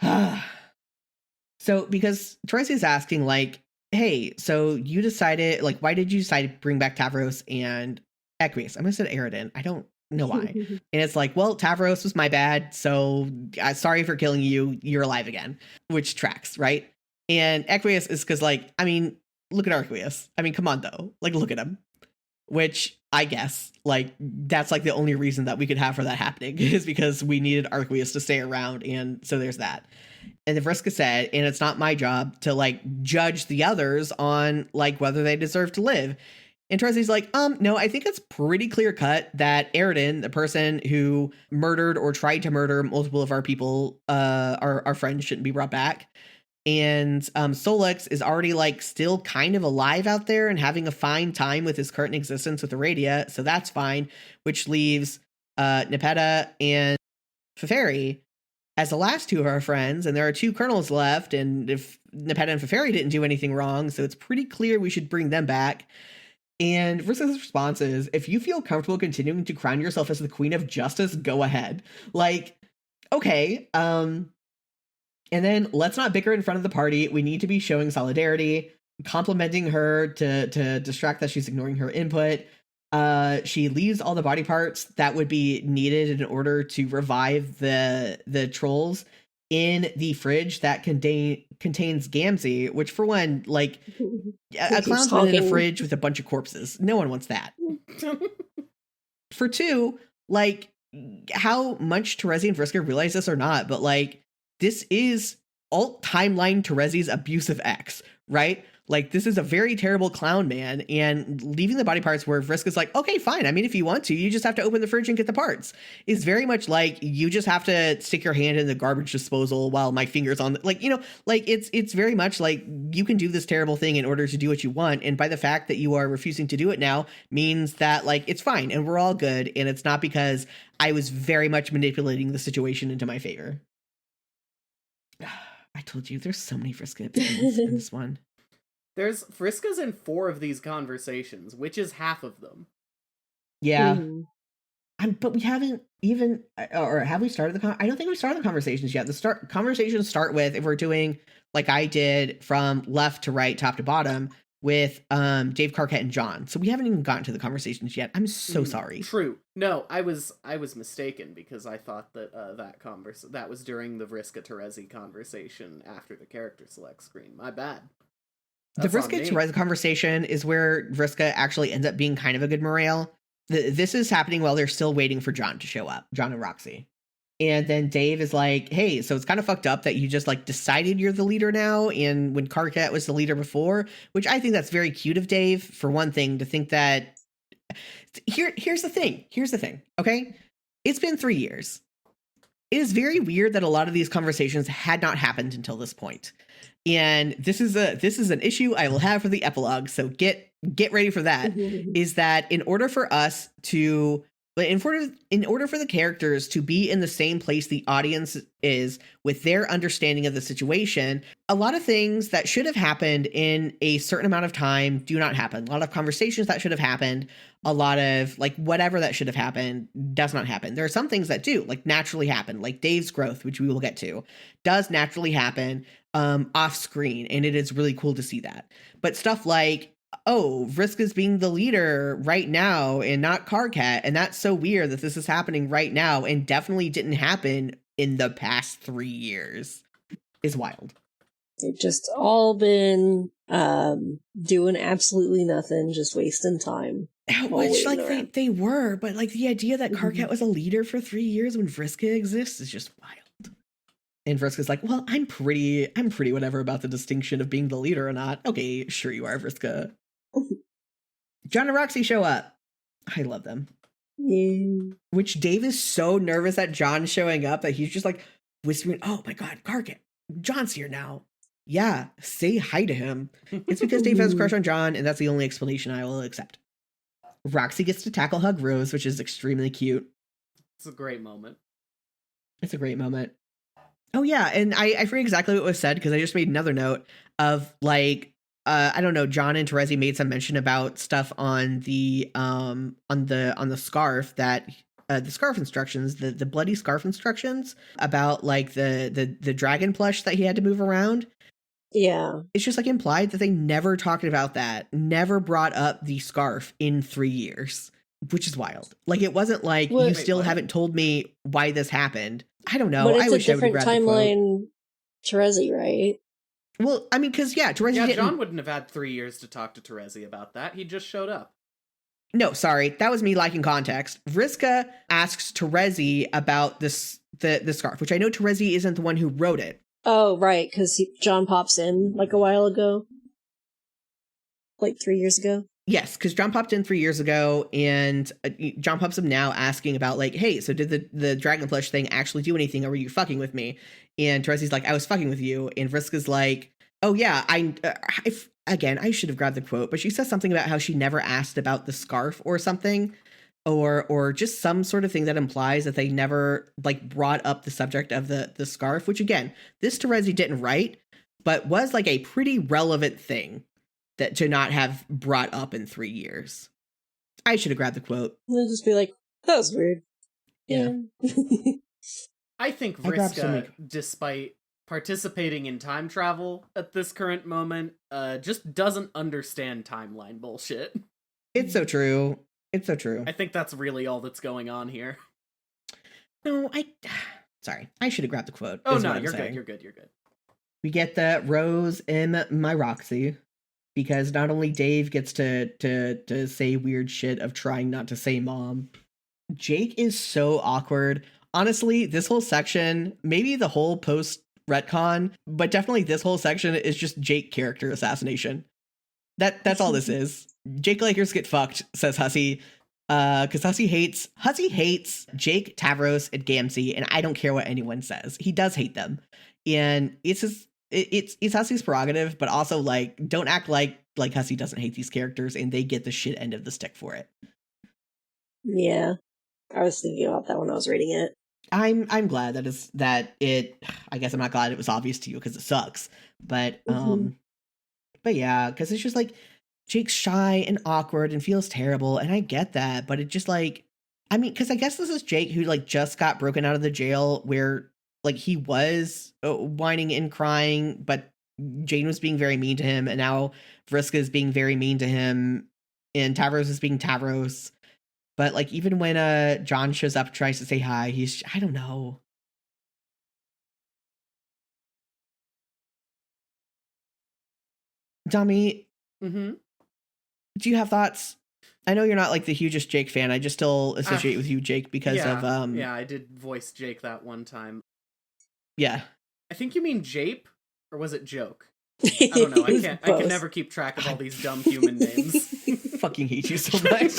So, because Terezi's asking, like, hey, so you decided, like, why did you decide to bring back Tavros and Equius? I'm going to say Aridin. I don't know why. And it's like, well, Tavros was my bad, so sorry for killing you. You're alive again, which tracks, right? And Equius is because, like, I mean, look at Arqueus. I mean, come on, though. Like, look at him. Which, I guess, like, that's, like, the only reason that we could have for that happening is because we needed Arqueus to stay around, and so there's that. And the Vriska said, and it's not my job to, like, judge the others on, like, whether they deserve to live. And Terezi's like, no, I think it's pretty clear cut that Aridin, the person who murdered or tried to murder multiple of our people, our friends, shouldn't be brought back. And Solix is already like still kind of alive out there and having a fine time with his current existence with Aradia, so that's fine. Which leaves Nepeta and Feferi as the last two of our friends, and there are two colonels left. And if Nepeta and Feferi didn't do anything wrong, so it's pretty clear we should bring them back. And Vriska's response is, if you feel comfortable continuing to crown yourself as the Queen of Justice, go ahead. Like, okay, and then let's not bicker in front of the party. We need to be showing solidarity, complimenting her to distract that she's ignoring her input. She leaves all the body parts that would be needed in order to revive the trolls in the fridge that contains Gamzee, which for one, like, a clown's been in a fridge with a bunch of corpses. No one wants that. For two, like, how much Terezi and Vriska realize this or not, but like, this is alt timeline Terezi's abusive ex, right? Like, this is a very terrible clown man, and leaving the body parts where Vriska's like, okay, fine. I mean, if you want to, you just have to open the fridge and get the parts, is very much like, you just have to stick your hand in the garbage disposal while my finger's on the, like, you know, like, it's very much like, you can do this terrible thing in order to do what you want. And by the fact that you are refusing to do it now means that, like, it's fine and we're all good. And it's not because I was very much manipulating the situation into my favor. I told you, there's so many Vriska opinions in this one. There's Vriska's in 4 of these conversations, which is half of them. Yeah. Mm-hmm. But we haven't even, or have we started I don't think we started the conversations yet. Conversations start with, if we're doing like I did from left to right, top to bottom, with Dave, Carquette, and John. So we haven't even gotten to the conversations yet. I'm so sorry. True. No, I was mistaken, because I thought that that was during the Vriska Terezi conversation after the character select screen. My bad. The Vriska Terezi conversation is where Vriska actually ends up being kind of a good morale. This is happening while they're still waiting for John to show up, John and Roxy. And then Dave is like, hey, so it's kind of fucked up that you just like decided you're the leader now, and when Carquette was the leader before, which I think that's very cute of Dave, for one thing, to think that here's the thing, okay? It's been 3 years. It is very weird that a lot of these conversations had not happened until this point. And this is an issue I will have for the epilogue. So get ready for that. Is that in order for us to, in order for the characters to be in the same place the audience is with their understanding of the situation, a lot of things that should have happened in a certain amount of time do not happen. A lot of conversations that should have happened, a lot of like whatever that should have happened does not happen. There are some things that do like naturally happen, like Dave's growth, which we will get to, does naturally happen off screen. And it is really cool to see that. But stuff like, oh, Vriska's being the leader right now and not Carquette, and that's so weird that this is happening right now and definitely didn't happen in the past 3 years, is wild. They've just all been doing absolutely nothing, just wasting time. Which, like, they were, but, like, the idea that Carquette was a leader for 3 years when Vriska exists is just wild. And Vriska's like, well, I'm pretty whatever about the distinction of being the leader or not. Okay, sure you are, Vriska. John and Roxy show up. I love them. Yeah. Which Dave is so nervous at John showing up that he's just like whispering, oh my god, Carquette, John's here now. Yeah, say hi to him. It's because Dave has a crush on John, and that's the only explanation I will accept. Roxy gets to tackle hug Rose, which is extremely cute. It's a great moment. It's a great moment. Oh yeah, and I forget exactly what was said because I just made another note of like I don't know, John and Terezi made some mention about stuff on the scarf that the scarf instructions, the bloody scarf instructions about like the dragon plush that he had to move around. Yeah. It's just like implied that they never talked about that, never brought up the scarf in 3 years, which is wild. Like it wasn't like you still haven't told me why this happened. I don't know. But it's I wish a different timeline, Terezi, right? Well, I mean, because Terezi didn't. John wouldn't have had 3 years to talk to Terezi about that. He just showed up. No, sorry, that was me lacking context. Vriska asks Terezi about the scarf, which I know Terezi isn't the one who wrote it. Oh, right, because John pops in like a while ago, like 3 years ago. Yes, because John popped in 3 years ago, and John pops up now asking about, like, hey, so did the Dragon Plush thing actually do anything, or were you fucking with me? And Terezi's like, I was fucking with you. And Vriska's like, oh, yeah, again, I should have grabbed the quote, but she says something about how she never asked about the scarf or something, or just some sort of thing that implies that they never, like, brought up the subject of the scarf, which, again, this Terezi didn't write, but was, like, a pretty relevant thing that to not have brought up in 3 years. I should have grabbed the quote. They'll just be like, that was weird. Yeah. I think Vriska, despite participating in time travel at this current moment, just doesn't understand timeline bullshit. It's so true. It's so true. I think that's really all that's going on here. No, sorry. I should have grabbed the quote. Oh, no, you're good. You're good. You're good. We get the Rose in my Roxy. Because not only Dave gets to say weird shit of trying not to say mom, Jake is so awkward. Honestly, this whole section, maybe the whole post retcon, but definitely this whole section is just Jake character assassination. That's all this is. Jake Lakers get fucked, says Hussey. Because Hussey hates Jake, Tavros, and Gamzee, and I don't care what anyone says. He does hate them, and it's Hussey's prerogative, but also like don't act like Hussey doesn't hate these characters, and they get the shit end of the stick for it. Yeah, I was thinking about that when I was reading it. I'm glad that it. I guess I'm not glad it was obvious to you because it sucks, but but yeah, because it's just like. Jake's shy and awkward and feels terrible, and I get that, but it just like, I mean, because I guess this is Jake who like just got broken out of the jail where like he was whining and crying, but Jane was being very mean to him, and now Vriska is being very mean to him, and Tavros is being Tavros. But like even when John shows up, tries to say hi, he's I don't know. Domi. Mm-hmm. Do you have thoughts? I know you're not like the hugest Jake fan. I just still associate with you, Jake, because of yeah, I did voice Jake that one time. Yeah. I think you mean Jape, or was it Joke? I don't know. I can never keep track of all these dumb human names. Fucking hate you so much.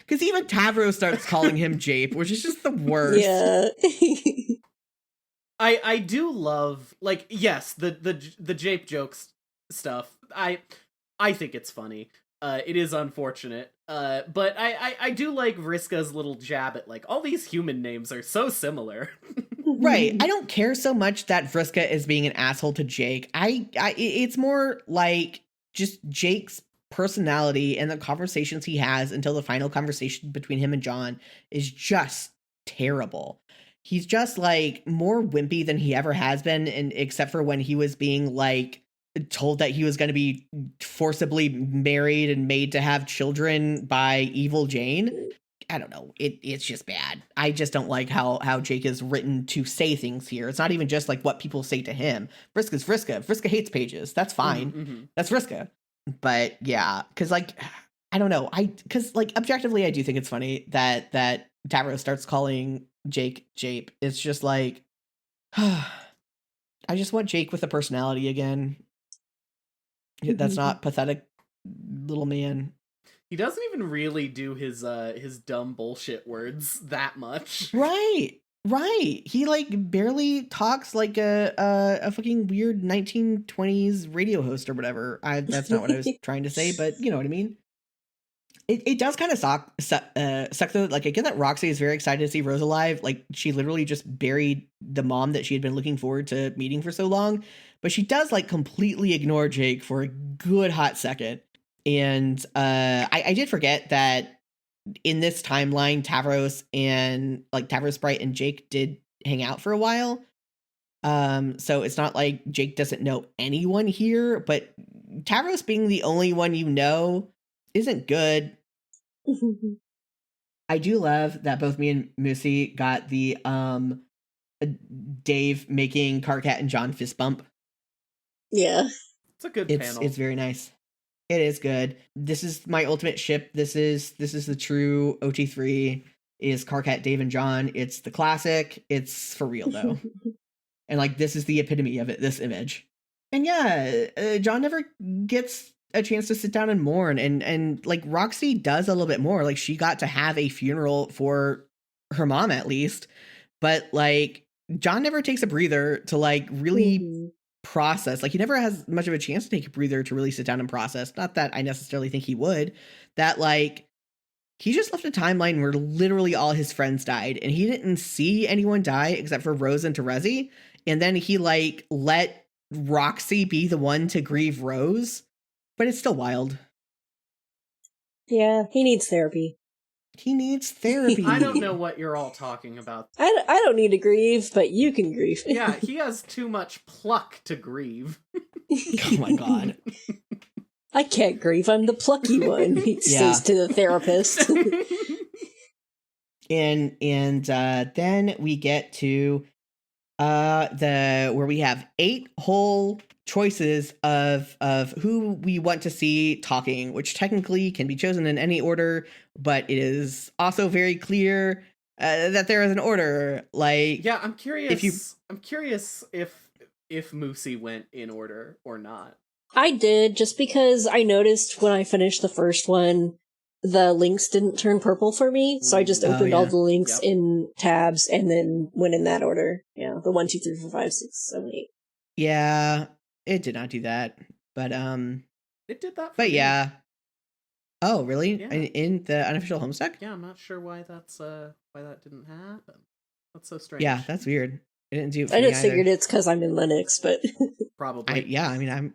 Because even Tavros starts calling him Jape, which is just the worst. Yeah. I do love like yes the Jape jokes stuff. I think it's funny. It is unfortunate. But I do like Vriska's little jab at like all these human names are so similar. Right. I don't care so much that Vriska is being an asshole to Jake. It's more like just Jake's personality and the conversations he has until the final conversation between him and John is just terrible. He's just like more wimpy than he ever has been, and except for when he was being like told that he was going to be forcibly married and made to have children by evil Jane. I don't know. It's just bad. I just don't like how Jake is written to say things here. It's not even just like what people say to him. Vriska's Vriska. Vriska hates pages. That's fine. Mm-hmm. That's Vriska. But yeah, because like, I don't know. Because like objectively, I do think it's funny that Tavros starts calling Jake Jape. It's just like, I just want Jake with a personality again. That's not pathetic little man. He doesn't even really do his dumb bullshit words that much. Right. He like barely talks like a fucking weird 1920s radio host or whatever. That's not what I was trying to say, but you know what I mean. It does kind of suck though. Like I get that Roxy is very excited to see Rose alive. Like she literally just buried the mom that she had been looking forward to meeting for so long. But she does like completely ignore Jake for a good hot second. And I did forget that in this timeline, Tavros and like Tavros Sprite and Jake did hang out for a while. So it's not like Jake doesn't know anyone here, but Tavros being the only one you know isn't good. I do love that both me and Moosey got the Dave making Karkat and John fist bump. Yeah. It's a good panel. It's very nice. It is good. This is my ultimate ship. This is the true OT3 is Karkat, Dave, and John. It's the classic. It's for real though. And like this is the epitome of it, this image. And yeah, John never gets a chance to sit down and mourn, and like Roxy does a little bit more. Like she got to have a funeral for her mom at least, but like John never takes a breather to like really process. Like he never has much of a chance to take a breather to really sit down and process. Not that I necessarily think he would. That like he just left a timeline where literally all his friends died, and he didn't see anyone die except for Rose and Terezi. And then he like let Roxy be the one to grieve Rose. But it's still wild. Yeah, he needs therapy. He needs therapy. I don't know what you're all talking about. I don't need to grieve, but you can grieve. Yeah, he has too much pluck to grieve. Oh my god. I can't grieve, I'm the plucky one, he says to the therapist. and then we get to where we have 8 whole choices of who we want to see talking, which technically can be chosen in any order, but it is also very clear that there is an order. Like, Yeah, I'm curious. if you- I'm curious if Moosey went in order or not. I did, just because I noticed when I finished the first one, the links didn't turn purple for me, so I just Oh, opened all yeah. the links Yep. in tabs and then went in that order. Yeah, the 1, 2, 3, 4, 5, 6, 7, 8. Yeah, it did not do that. But It did that. For but me. yeah. Oh, really? Yeah. In the unofficial Homestuck? Yeah, I'm not sure why that didn't happen. That's so strange. Yeah, that's weird. It didn't do it for I me just either. figured it's because I'm in Linux, but Probably. I mean,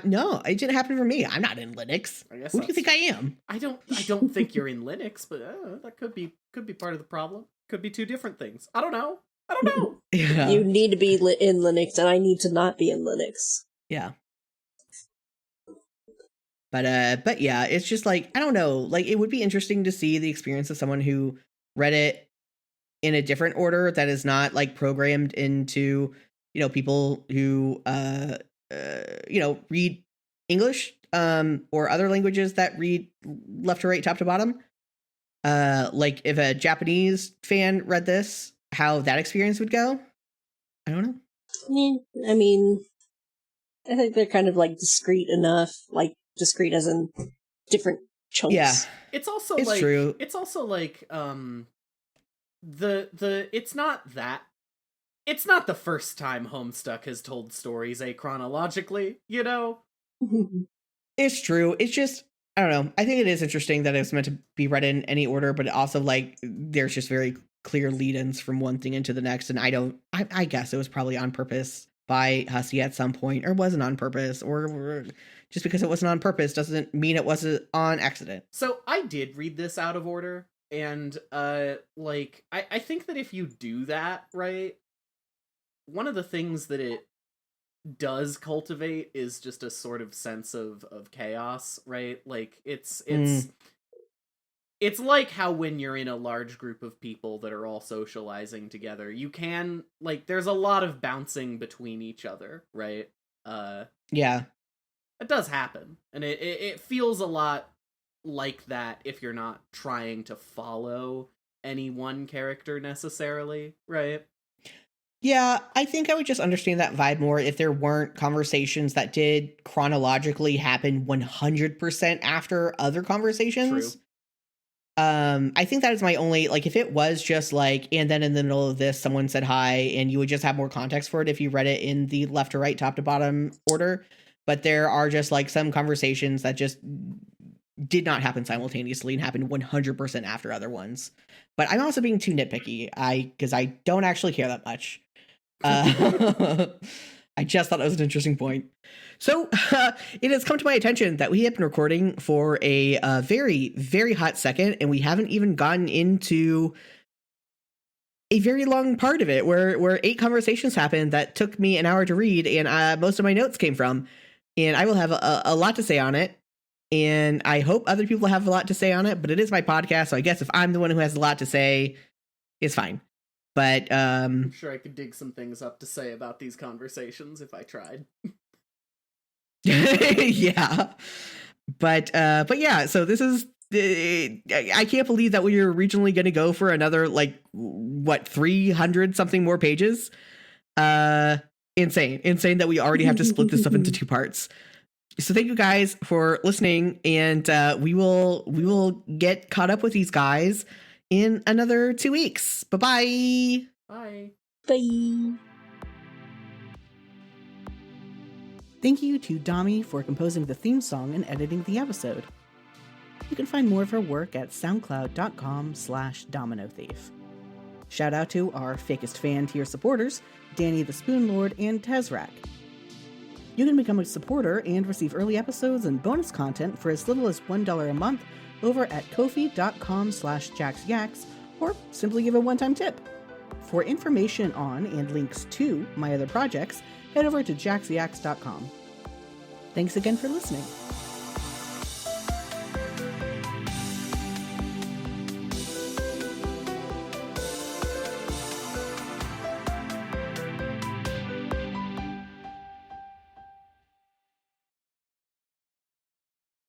no, it didn't happen for me. I'm not in Linux. I guess Who do you think I am? I don't think you're in Linux, but that could be part of the problem. Could be two different things. I don't know. Yeah. you need to be in Linux, and I need to not be in Linux. Yeah. But yeah, it's just like, I don't know, like it would be interesting to see the experience of someone who read it in a different order that is not like programmed into, people who read English or other languages that read left to right, top to bottom. Like if a Japanese fan read this, how that experience would go. I don't know. Yeah, I mean, I think they're kind of like discrete enough, like discrete as in different chunks. Yeah. It's also It's like true. It's also like it's not the first time Homestuck has told stories achronologically, you know? It's true. It's just, I don't know. I think it is interesting that it's meant to be read in any order, but also like there's just very clear lead-ins from one thing into the next. And I guess it was probably on purpose by Hussey at some point, or wasn't on purpose, or just because it wasn't on purpose doesn't mean it wasn't on accident. So I did read this out of order, and I think that if you do that, right, one of the things that it does cultivate is just a sort of sense of chaos, right? Like it's like how when you're in a large group of people that are all socializing together, you can, like, there's a lot of bouncing between each other, right? Yeah. It does happen, and it feels a lot like that if you're not trying to follow any one character necessarily, right? Yeah, I think I would just understand that vibe more if there weren't conversations that did chronologically happen 100% after other conversations. True. I think that is my only, like, if it was just like, and then in the middle of this, someone said hi, and you would just have more context for it if you read it in the left to right, top to bottom order. But there are just like some conversations that just did not happen simultaneously and happened 100% after other ones. But I'm also being too nitpicky, because I don't actually care that much. I just thought it was an interesting point. So it has come to my attention that we have been recording for a very, very hot second, and we haven't even gotten into a very long part of it where 8 conversations happened that took me an hour to read, and most of my notes came from. And I will have a lot to say on it, and I hope other people have a lot to say on it, but it is my podcast, so I guess if I'm the one who has a lot to say, it's fine. But I'm sure I could dig some things up to say about these conversations if I tried. yeah. But yeah, so this is I can't believe that we are regionally going to go for another, like, what, 300 something more pages. Insane that we already have to split this up into 2 parts. So thank you guys for listening, and we will get caught up with these guys in another 2 weeks. Bye-bye. Bye. Bye. Thank you to Domi for composing the theme song and editing the episode. You can find more of her work at soundcloud.com/dominothief. Shout out to our fakest fan tier supporters, Danny the Spoonlord and Tezrak. You can become a supporter and receive early episodes and bonus content for as little as $1 a month over at ko-fi.com/jaxyax, or simply give a one-time tip. For information on and links to my other projects, head over to jaxyax.com. Thanks again for listening.